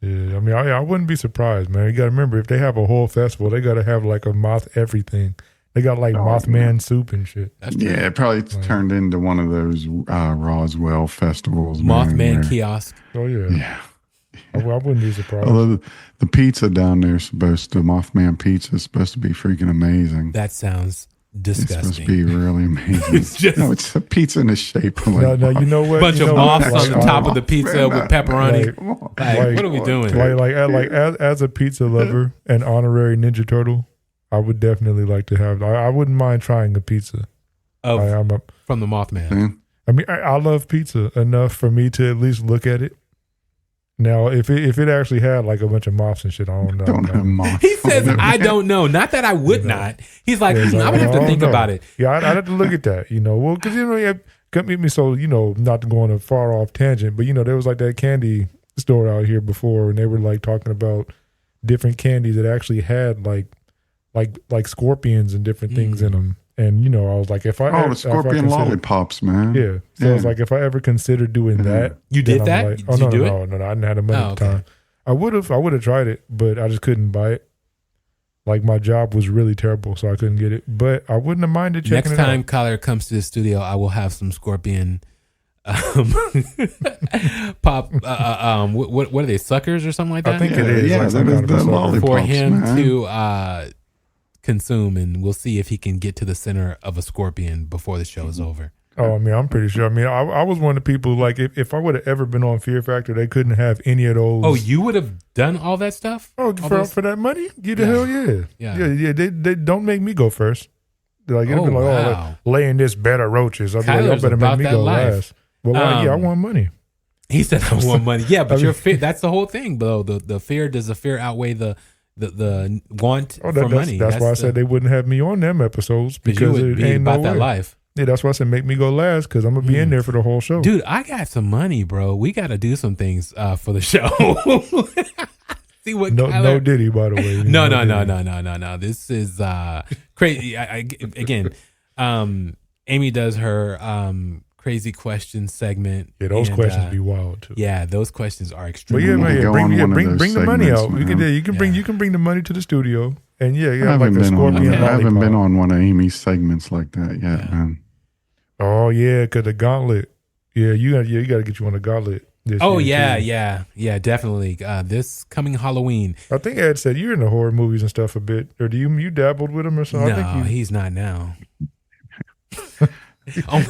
Yeah, I mean, I wouldn't be surprised, man. You got to remember, if they have a whole festival, they got to have like a moth everything. They got like Mothman soup and shit. Yeah, it probably turned into one of those Roswell festivals. Mothman kiosk. Oh, yeah. Yeah. I wouldn't be surprised. Although the pizza down there is Mothman pizza is supposed to be freaking amazing. That sounds disgusting. It's supposed to be really amazing. It's a pizza in the shape of like no, you know what? Bunch of moths on the top of the pizza with pepperoni. Like, what are we doing? As a pizza lover and honorary Ninja Turtle, I would definitely like to have. I wouldn't mind trying a pizza. From the Mothman. I mean, I love pizza enough for me to at least look at it. Now, if it actually had like a bunch of moths and shit, I don't know. Don't have moths. He says, "I don't know." Not that I would not. He's like, I would have to think about it. Yeah, I'd have to look at that. Well, because cut me so not to go on a far off tangent, but there was like that candy store out here before, and they were like talking about different candies that actually had like scorpions and different things in them. And I was like, the scorpion lollipops, man. Yeah. So I was like, if I ever considered doing that, you did that? Like, no, I didn't have the money at the time. I would have tried it, but I just couldn't buy it. Like my job was really terrible, so I couldn't get it. But I wouldn't have minded checking it out. Next time Kyler comes to the studio, I will have some scorpion pop. What are they, suckers or something like that? I think it is. Yeah, that is the lollipops for him man. to consume, and we'll see if he can get to the center of a scorpion before the show is over. Oh, I mean, I'm pretty sure. I mean, I was one of the people, like, if I would have ever been on Fear Factor, they couldn't have any of those. Oh, you would have done all that stuff? Oh, for that money? Get the hell yeah. They don't make me go first. Like, it'd be like, laying this bed of roaches. I'd be like, y'all better make me go last. Well, I want money. He said, I want money. Yeah, but your fear, that's the whole thing, bro. The fear, does the fear outweigh the want for money? That's why I said they wouldn't have me on them episodes, because you would be about that life. Yeah, that's why I said make me go last, because I'm gonna be in there for the whole show. Dude, I got some money, bro. We got to do some things for the show. See what? No Diddy, by the way. No. This is crazy. Again, Amy does her crazy question segment. Yeah, those questions be wild too. Yeah, those questions are extremely. But bring the money out. You can bring the money to the studio, and I haven't been on one of Amy's segments like that yet, man. Oh yeah, because the Gauntlet. Yeah, you got to get you on the Gauntlet. This year too. yeah, definitely. This coming Halloween. I think Ed said you're into horror movies and stuff a bit, or do you dabbled with them or something? No, I think he's not now.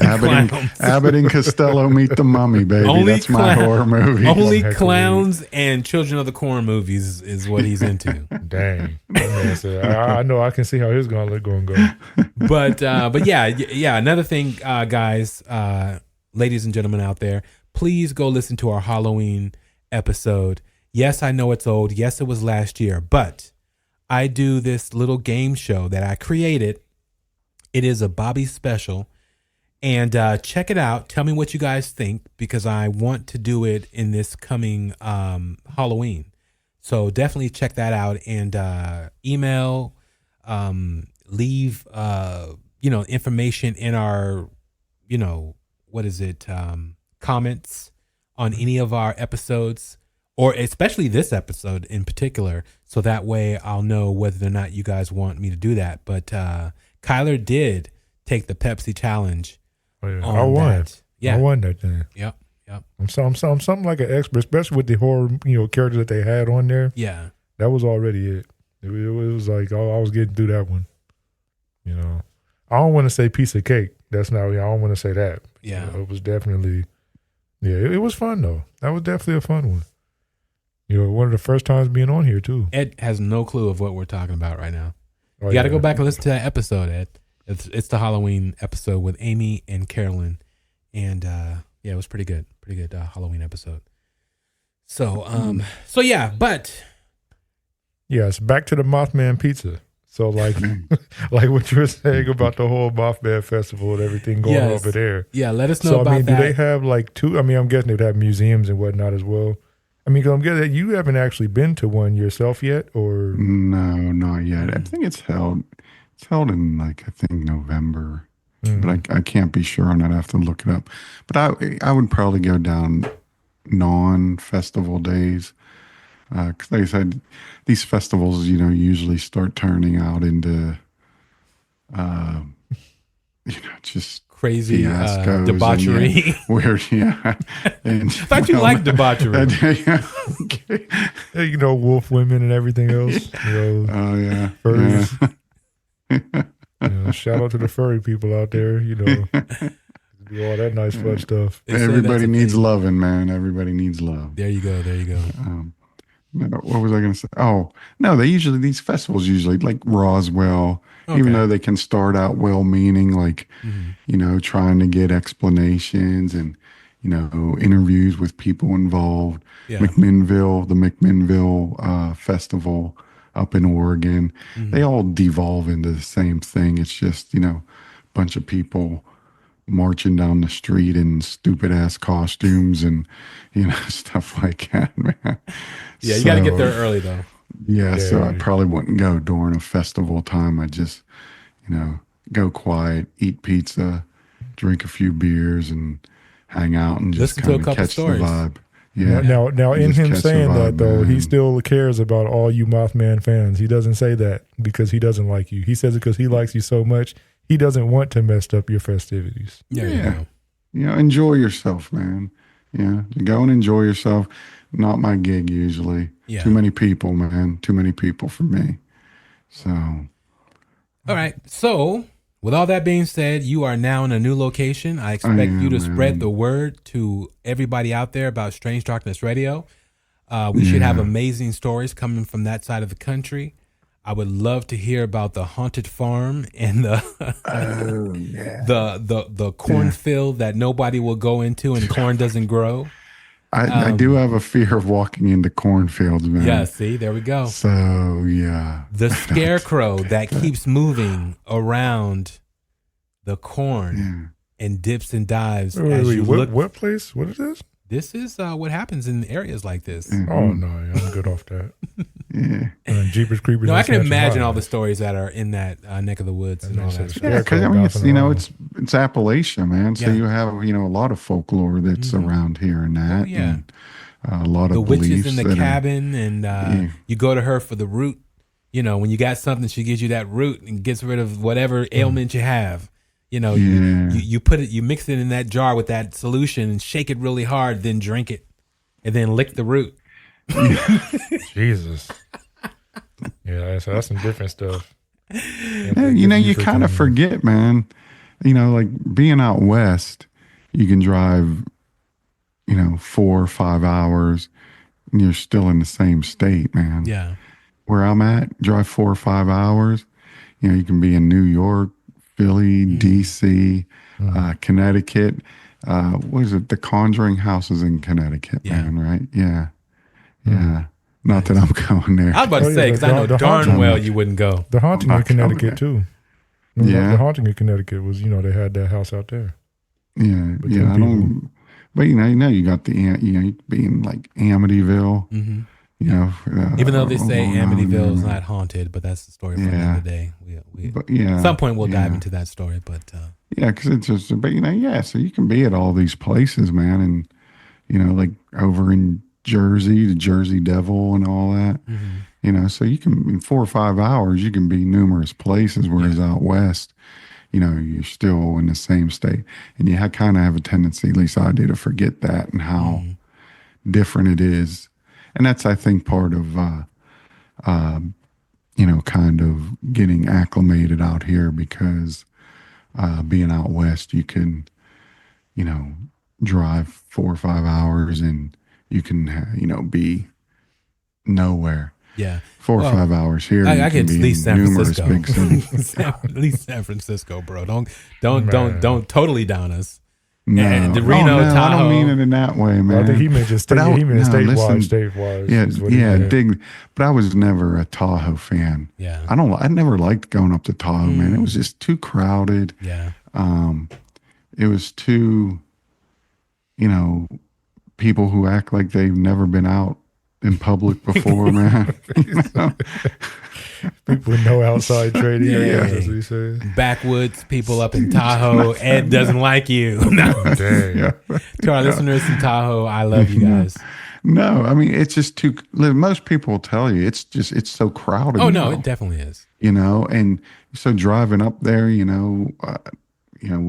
Abbott and Costello Meet the Mummy, baby. That's my horror movie. Only clowns and Children of the Corn movies is what he's into. Dang. That man said, I know I can see how his Gauntlet going to go. But yeah. Another thing, guys, ladies and gentlemen out there, please go listen to our Halloween episode. Yes, I know it's old. Yes, it was last year, but I do this little game show that I created. It is a Bobby special. And check it out. Tell me what you guys think, because I want to do it in this coming Halloween. So definitely check that out, and email, leave, information in our, comments on any of our episodes, or especially this episode in particular. So that way I'll know whether or not you guys want me to do that. But Kyler did take the Pepsi challenge. I won. Yeah. I won that thing. Yep. I'm something like an expert, especially with the horror, character that they had on there. Yeah. That was already it. It was like, I was getting through that one. I don't want to say piece of cake. That's not. I don't want to say that. Yeah. It was definitely. Yeah, it was fun though. That was definitely a fun one. One of the first times being on here too. Ed has no clue of what we're talking about right now. Oh, you got to go back and listen to that episode, Ed. It's the Halloween episode with Amy and Carolyn, and it was pretty good Halloween episode. So but yes, back to the Mothman pizza. So like what you were saying about the whole Mothman Festival and everything going on over there. Yeah, let us know about that. Do they have like two? I'm guessing they'd have museums and whatnot as well. 'cause I'm guessing you haven't actually been to one yourself yet, or no, not yet. I think it's held in I think November, but I can't be sure on that. I have to look it up. But I would probably go down non-festival days, because like I said, these festivals, usually start turning out into, just crazy fiascos debauchery. And, weird, yeah. And, I thought you liked debauchery. Okay. Wolf women and everything else. Oh yeah. Furries. Shout out to the furry people out there, do all that nice fun stuff. Everybody needs loving, man. Everybody needs love. There you go. What was I going to say? Oh, no, these festivals usually, like Roswell, even though they can start out well-meaning, like, trying to get explanations and, interviews with people involved. Yeah. The McMinnville Festival up in Oregon, they all devolve into the same thing. It's just, a bunch of people marching down the street in stupid ass costumes and, stuff like that, man. Yeah, you got to get there early though. Yeah, so I probably wouldn't go during a festival time. I just, go quiet, eat pizza, drink a few beers, and hang out and just kind of catch the vibe. Yeah. Now in him saying that though, he still cares about all you Mothman fans. He doesn't say that because he doesn't like you. He says it because he likes you so much. He doesn't want to mess up your festivities. Yeah. Enjoy yourself, man. Yeah. Go and enjoy yourself. Not my gig usually. Yeah. Too many people, man. Too many people for me. So. All right. So with all that being said, you are now in a new location. I expect you to spread the word to everybody out there about Strange Darkness Radio. We should have amazing stories coming from that side of the country. I would love to hear about the haunted farm and the the cornfield that nobody will go into and corn doesn't grow. I do have a fear of walking into cornfields, man. Yeah, see, there we go. So, yeah. The scarecrow that keeps moving around the corn and dips and dives. What place? What is this? This is what happens in areas like this. Mm-hmm. Oh, no, I'm good off that. Jeepers Creepers. No, I can imagine all the stories that are in that neck of the woods and all that. Yeah, because it's Appalachia, man. So you have a lot of folklore that's around here and that. Oh, yeah, and a lot of the witches in the beliefs cabin, and you go to her for the root. When you got something, she gives you that root and gets rid of whatever ailment you have. You know, you put it, you mix it in that jar with that solution and shake it really hard, then drink it, and then lick the root. Jesus. Yeah, that's some different stuff. Yeah, you kind of forget, man. Like being out west, you can drive, 4 or 5 hours, and you're still in the same state, man. Yeah. Where I'm at, drive 4 or 5 hours. You can be in New York, Philly, DC, Connecticut. What is it? The Conjuring House is in Connecticut, man, right? Yeah. Yeah. Not that I'm going there. I was about to say, because I know darn well you wouldn't go. The haunting in Connecticut, too. Yeah. The haunting in Connecticut was, they had that house out there. Yeah. I don't, but you got you being like Amityville, even though they say Amityville is not haunted, but that's the story for another day. But at some point we'll dive into that story, but because it's just, but so you can be at all these places, man, and like over in Jersey, the Jersey Devil and all that, so you can, in 4 or 5 hours, you can be numerous places, whereas out west, you're still in the same state, and you kind of have a tendency, at least I do, to forget that and how different it is. And that's, I think, part of, kind of getting acclimated out here, because being out west, you can, drive 4 or 5 hours and you can, be nowhere. Yeah. 4 or 5 hours here. I can at least San Francisco. Big cities. At least San Francisco, bro. Don't totally down us. No, and the Reno, Tahoe. I don't mean it in that way, man. Well, I think he meant just statewide. Yeah, but I was never a Tahoe fan. Yeah, I never liked going up to Tahoe, man. It was just too crowded. Yeah, it was too, people who act like they've never been out in public before, man. People with no outside trading. That's what he said. Backwoods people up in Tahoe. Ed doesn't like you. No. Dang. To our listeners in Tahoe, I love you guys. No, I mean, it's just too. Most people will tell you it's so crowded. Oh no, it definitely is. And so driving up there, we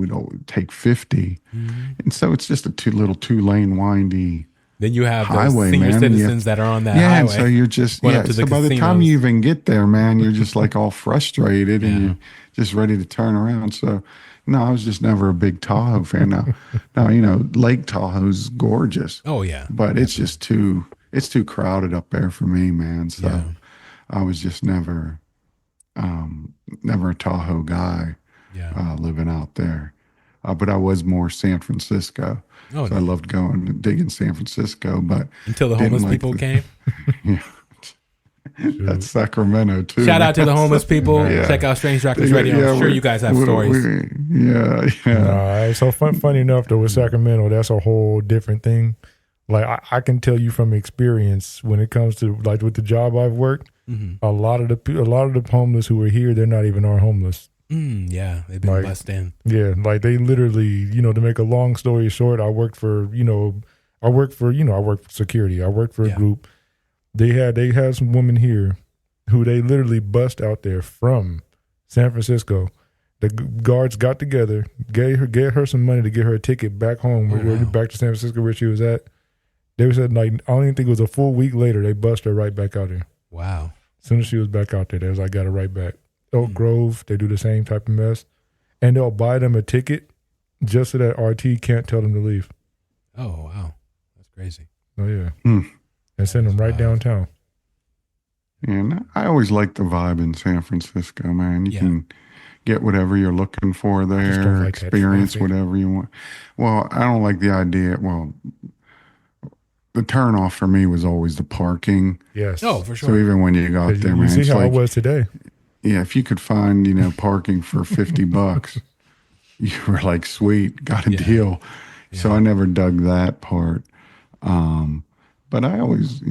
don't take 50, and so it's just a too lane windy. Then you have those highway, senior man. citizens that are on that highway. And so you're just, so by the time you even get there, man, you're just like all frustrated and you're just ready to turn around. So, no, I was just never a big Tahoe fan. Now, Lake Tahoe's gorgeous. Oh, yeah. But it's just too crowded up there for me, man. So I was just never a Tahoe guy living out there. But I was more San Francisco. Oh, so I loved digging San Francisco, but until the homeless people came. Yeah, that's Sacramento too. Shout out to the homeless people. Check out Strange Doctors Radio. I'm sure you guys have stories. So funny enough, though, with Sacramento, that's a whole different thing. Like I can tell you from experience, when it comes to like with the job I've worked, a lot of the homeless who are here, they're not even our homeless. Yeah, they've been blessed in. Yeah, like they literally, to make a long story short, I worked for security. I worked for a group. They had some women here who they literally bust out there from San Francisco. The guards got together, gave her some money to get her a ticket back home, back to San Francisco where she was at. They said, like, I don't even think it was a full week later, they bust her right back out there. Wow. As soon as she was back out there, they was like, got her right back. Oak Grove, they do the same type of mess. And they'll buy them a ticket just so that RT can't tell them to leave. Oh, wow. That's crazy. Oh, yeah. And send them right downtown. And I always liked the vibe in San Francisco, man. You can get whatever you're looking for there, like experience whatever you want. Well, I don't like the idea. Well, the turnoff for me was always the parking. Yes. Oh, for sure. So even when you got there, man. You see how it was today. Yeah, if you could find, parking for $50, you were like, sweet, got a deal. Yeah. So I never dug that part. But I always,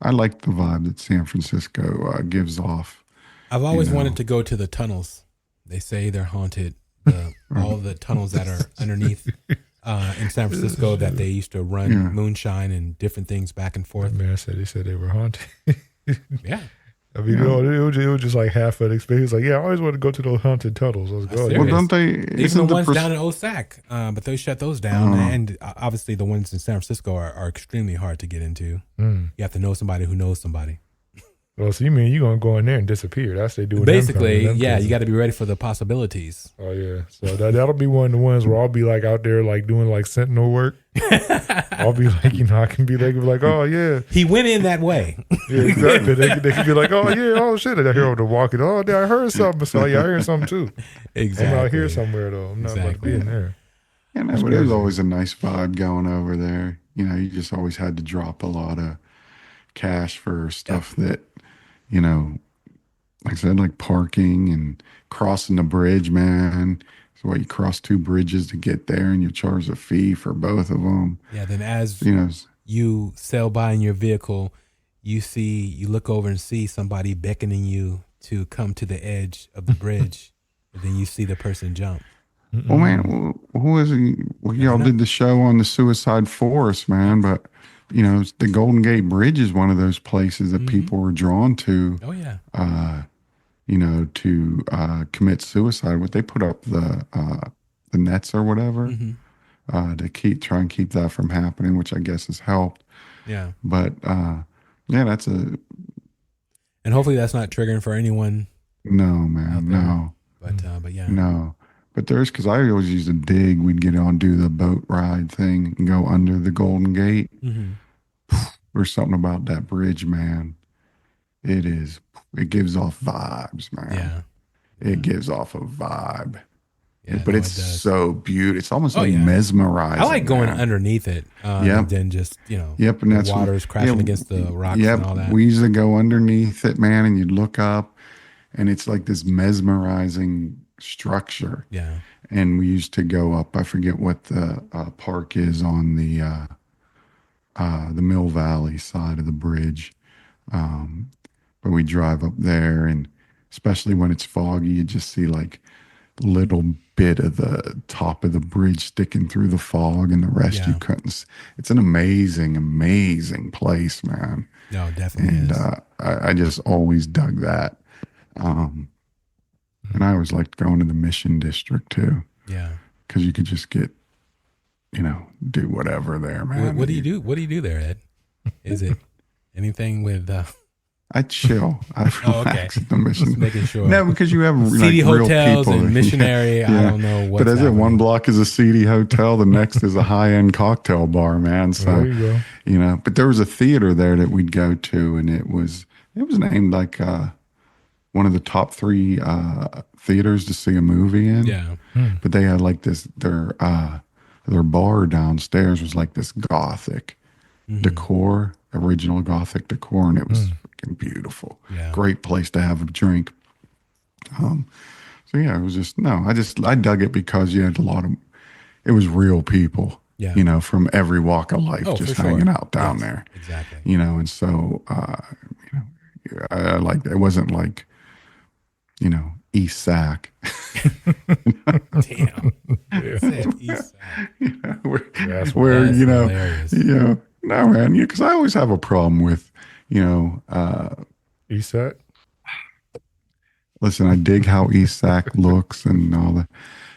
I like the vibe that San Francisco gives off. I've always wanted to go to the tunnels. They say they're haunted. All the tunnels that are underneath in San Francisco that they used to run moonshine and different things back and forth. Man, they said they were haunted. Yeah. I mean, it was just like half of the experience. Like, yeah, I always wanted to go to those haunted tunnels. I was like, well, don't they? Even the ones down in Osac, but they shut those down. And obviously, the ones in San Francisco are extremely hard to get into. You have to know somebody who knows somebody. Well, so you mean you're going to go in there and disappear. That's what they do. Basically, yeah, you got to be ready for the possibilities. Oh, yeah. So that'll be one of the ones where I'll be like out there like doing like sentinel work. I'll be like, I can be like, oh, yeah. He went in that way. Yeah, exactly. They can be like, oh, yeah, oh, shit. I hear over the walking. Oh, I heard something. So, yeah, I heard something too. Exactly. I'm out here somewhere, though. I'm not about to be in there. Yeah, man, but it was always a nice vibe going over there. You just always had to drop a lot of cash for stuff that, like I said, like parking and crossing the bridge, man. So you cross 2 bridges to get there, and you charge a fee for both of them. Yeah. Then as you sail by in your vehicle, you look over and see somebody beckoning you to come to the edge of the bridge, and then you see the person jump. Well, man, who was he? Well, y'all did the show on the Suicide Forest, man, but the Golden Gate Bridge is one of those places that people were drawn to. Oh yeah. To commit suicide. What they put up the nets or whatever to try and keep that from happening, which I guess has helped. Yeah. But that's and hopefully that's not triggering for anyone. No, man, no. But yeah. No. But because I always used to dig. We'd get on, do the boat ride thing, and go under the Golden Gate. There's something about that bridge, man. It gives off vibes, man. Yeah. It gives off a vibe. Yeah, but it's so beautiful. It's almost like mesmerizing. I like going underneath it. And then just, and that's the water's crashing against the rocks and all that. We used to go underneath it, man, and you'd look up, and it's like this mesmerizing structure. Yeah. And we used to go up. I forget what the park is on the Mill Valley side of the bridge. But we drive up there, and especially when it's foggy, you just see like little bit of the top of the bridge sticking through the fog, and the rest you couldn't. It's an amazing, amazing place, man. No, definitely. And I just always dug that. And I always liked going to the Mission District too. Yeah, because you could just get, do whatever there, man. What do you do? What do you do there, Ed? Is it anything with? I chill. I relax at the Mission. Just making sure. No, because you have seedy hotels real people. And missionary. Yeah. I don't know what. But as one block is a seedy hotel, the next is a high-end cocktail bar, man. So there you go. But there was a theater there that we'd go to, and it was named like one of the top 3 theaters to see a movie in. Yeah. But they had like this. Their bar downstairs was like this Gothic decor, original Gothic decor, and it was freaking beautiful. Yeah. Great place to have a drink. So yeah, it was just I dug it because you had it was real people. Yeah. From every walk of life, just hanging out down there. Exactly. And so I liked it. It wasn't like East Sac. Damn. East Sac. Where hilarious. No, man, because I always have a problem with, East Sac. Listen, I dig how East Sac looks and all that,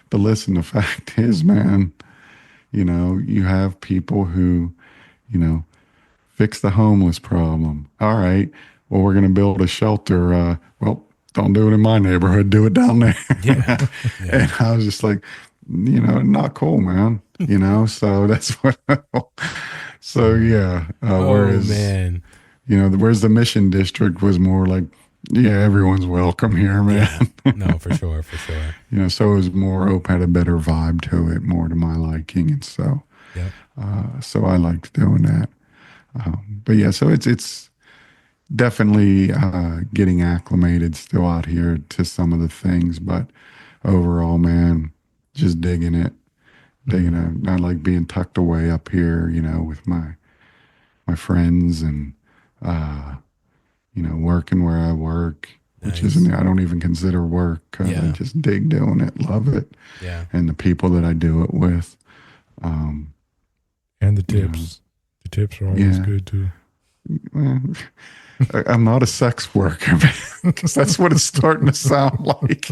but listen, the fact is, man, you have people who, fix the homeless problem. All right, well, we're going to build a shelter. Well, don't do it in my neighborhood. Do it down there. Yeah. And I was just like, not cool, man. So that's what. So yeah. Whereas, man. Whereas the Mission District was more like, everyone's welcome here, man. Yeah. No, for sure. So it was more open, had a better vibe to it, more to my liking, and so. Yeah. So I liked doing that. But yeah, so it's definitely getting acclimated still out here to some of the things, but overall, man, just digging it. I like being tucked away up here, with my friends and, working where I work, which isn't, I don't even consider work. I just dig doing it, love it. Yeah. And the people that I do it with. And the tips. The tips are always good too. I'm not a sex worker, because that's what it's starting to sound like.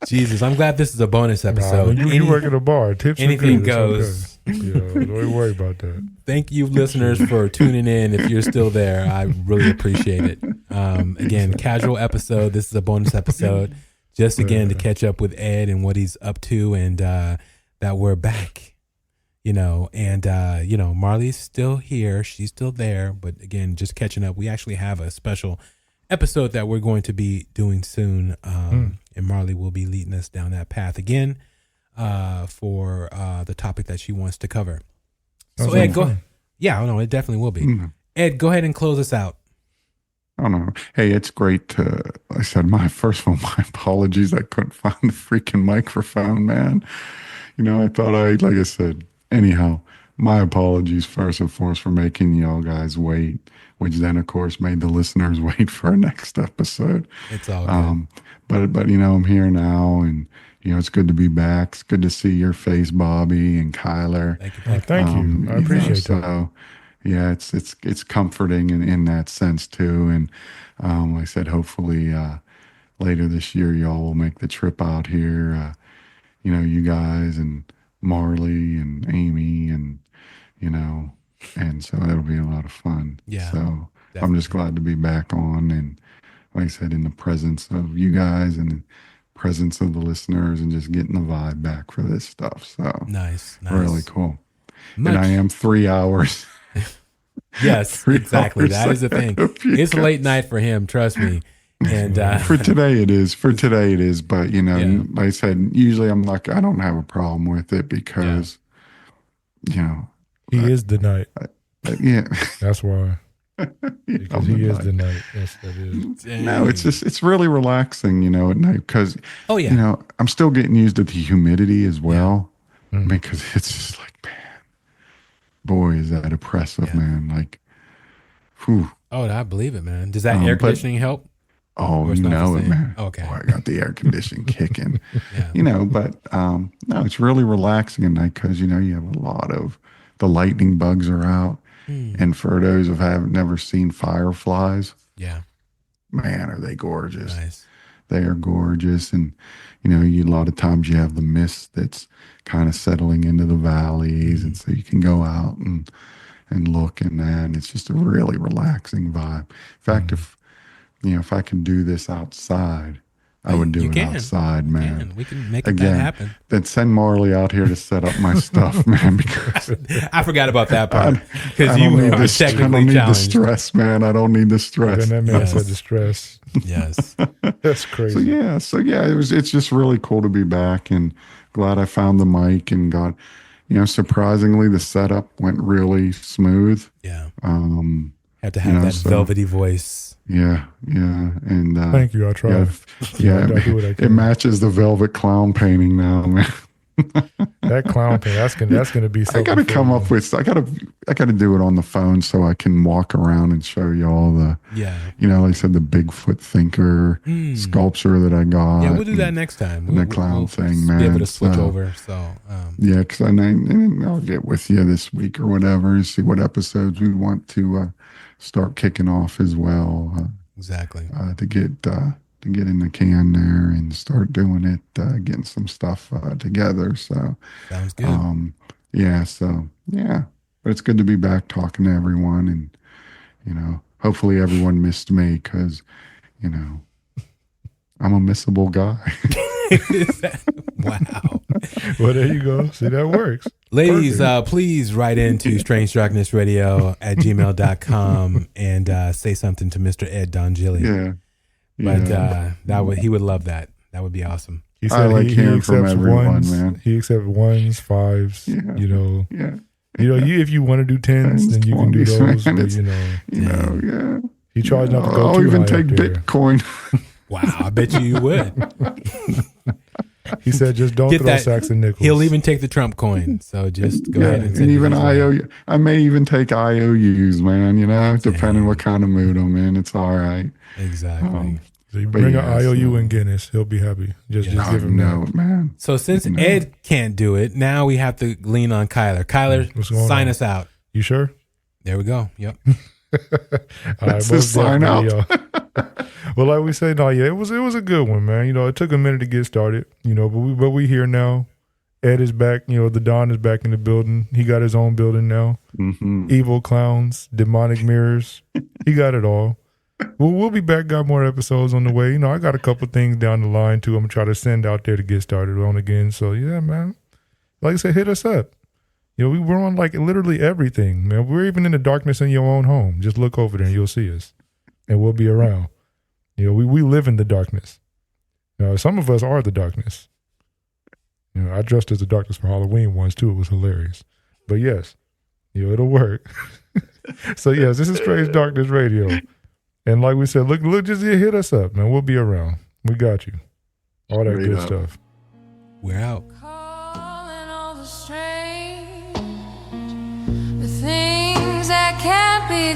Jesus, I'm glad this is a bonus episode. You work at a bar. Tips anything goes. Okay. Don't worry about that. Thank you, listeners, for tuning in. If you're still there, I really appreciate it. Again, casual episode. This is a bonus episode. Just again to catch up with Ed and what he's up to, and that we're back. Marley's still here. She's still there. But again, just catching up. We actually have a special episode that we're going to be doing soon. And Marley will be leading us down that path again for the topic that she wants to cover. So Ed, go ahead. Yeah, no, it definitely will be. Ed, go ahead and close us out. I don't know. Hey, it's great to, I said, my apologies. I couldn't find the freaking microphone, man. I thought like I said, anyhow, my apologies first and foremost for making y'all guys wait, which then, of course, made the listeners wait for our next episode. It's all good. But I'm here now, and it's good to be back. It's good to see your face, Bobby and Kyler. Thank you. I appreciate that. So, yeah, it's comforting in that sense too. And like I said, hopefully later this year, y'all will make the trip out here. You guys and Marley and Amy, and and so that'll be a lot of fun. Yeah. So definitely. I'm just glad to be back on, and like I said, in the presence of you guys and the presence of the listeners, and just getting the vibe back for this stuff. So nice. Really cool. And I am 3 hours. Yes, exactly. That is the thing. It's late night for him. Trust me. And for today it is. But like I said, usually I'm like, I don't have a problem with it because, he is the night. Yeah, that's why. Because he is the night. Yes, that is. No, it's really relaxing, at night, because I'm still getting used to the humidity as well, because it's just like, man, boy, is that oppressive, man. Like, whew. Oh, I believe it, man. Does that air conditioning help? Oh, you know it, man. Okay. Boy, I got the air conditioning kicking. But no, it's really relaxing at night because, you have a lot of the lightning bugs are out. And for those who have never seen fireflies, man, are they gorgeous. Nice. They are gorgeous. And, a lot of times you have the mist that's kind of settling into the valleys. And so you can go out and look in that. And it's just a really relaxing vibe. In fact, if I can do this outside, I would do it outside, man. We can make that happen. Then send Marley out here to set up my stuff, man. Because I forgot about that part. Because you are technically challenged. I don't need the stress, man. I don't need the stress. And that man said the stress. Yes, that's crazy. It's just really cool to be back, and glad I found the mic and got. Surprisingly, the setup went really smooth. Yeah. Have to have that velvety voice. Yeah, and thank you. I tried. It matches the velvet clown painting now, man. That clown painting, that's gonna be. I gotta come up with. I gotta do it on the phone so I can walk around and show you all the. Yeah. Like I said, the Bigfoot thinker sculpture that I got. Yeah, we'll do that next time. The clown thing, man. Be able to switch over. So. Because I'll get with you this week or whatever and see what episodes we want to. Start kicking off as well. Exactly. To get in the can there and start doing it, getting some stuff together. So sounds good. But it's good to be back talking to everyone, and hopefully everyone missed me because I'm a missable guy. Wow. Well, there you go. See, that works. Ladies, please write into strangedarknessradio@gmail.com and say something to Mr. Ed DonGilli. But he would love that. That would be awesome. He said hearing from everyone, man. He accepts 1s, 5s, if you want to do 10s, then you can do those. But, he tries not to go I'll too even high take Bitcoin. Wow, I bet you would. He said, just don't throw sacks and nickels. He'll even take the Trump coin. So just go ahead and even IOU. I may even take IOUs, man, depending what kind of mood I'm in. It's all right. Exactly. So you bring an IOU in Guinness, he'll be happy. Just give him that. Man. So since Ed can't do it, now we have to lean on Kyler. Kyler, sign us out. You sure? There we go. Yep. All right, That's the most sign out. definitely, well, like we say, no, yeah, it was a good one, man. You know, it took a minute to get started, you know, but we here now. Ed is back, you know, the Don is back in the building. He got his own building now. Mm-hmm. Evil clowns, demonic mirrors. He got it all. We'll be back, got more episodes on the way. You know, I got a couple things down the line too. I'm gonna try to send out there to get started on again. So yeah, man. Like I said, hit us up. You know, we're on like literally everything, man. We're even in the darkness in your own home. Just look over there and you'll see us. And we'll be around. You know, we live in the darkness. You know, some of us are the darkness. You know, I dressed as the darkness for Halloween once too. It was hilarious. But yes, you know, it'll work. So yes, this is Strange Darkness Radio. And like we said, look, just hit us up, man. We'll be around. We got you. All that Straight good up. stuff. We're out. Calling all the strange, the things that can't be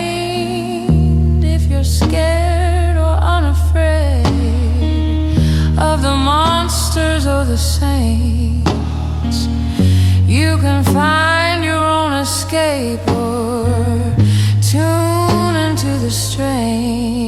explained. If you're scared or unafraid of the monsters or the saints, you can find your own escape or tune into the strange.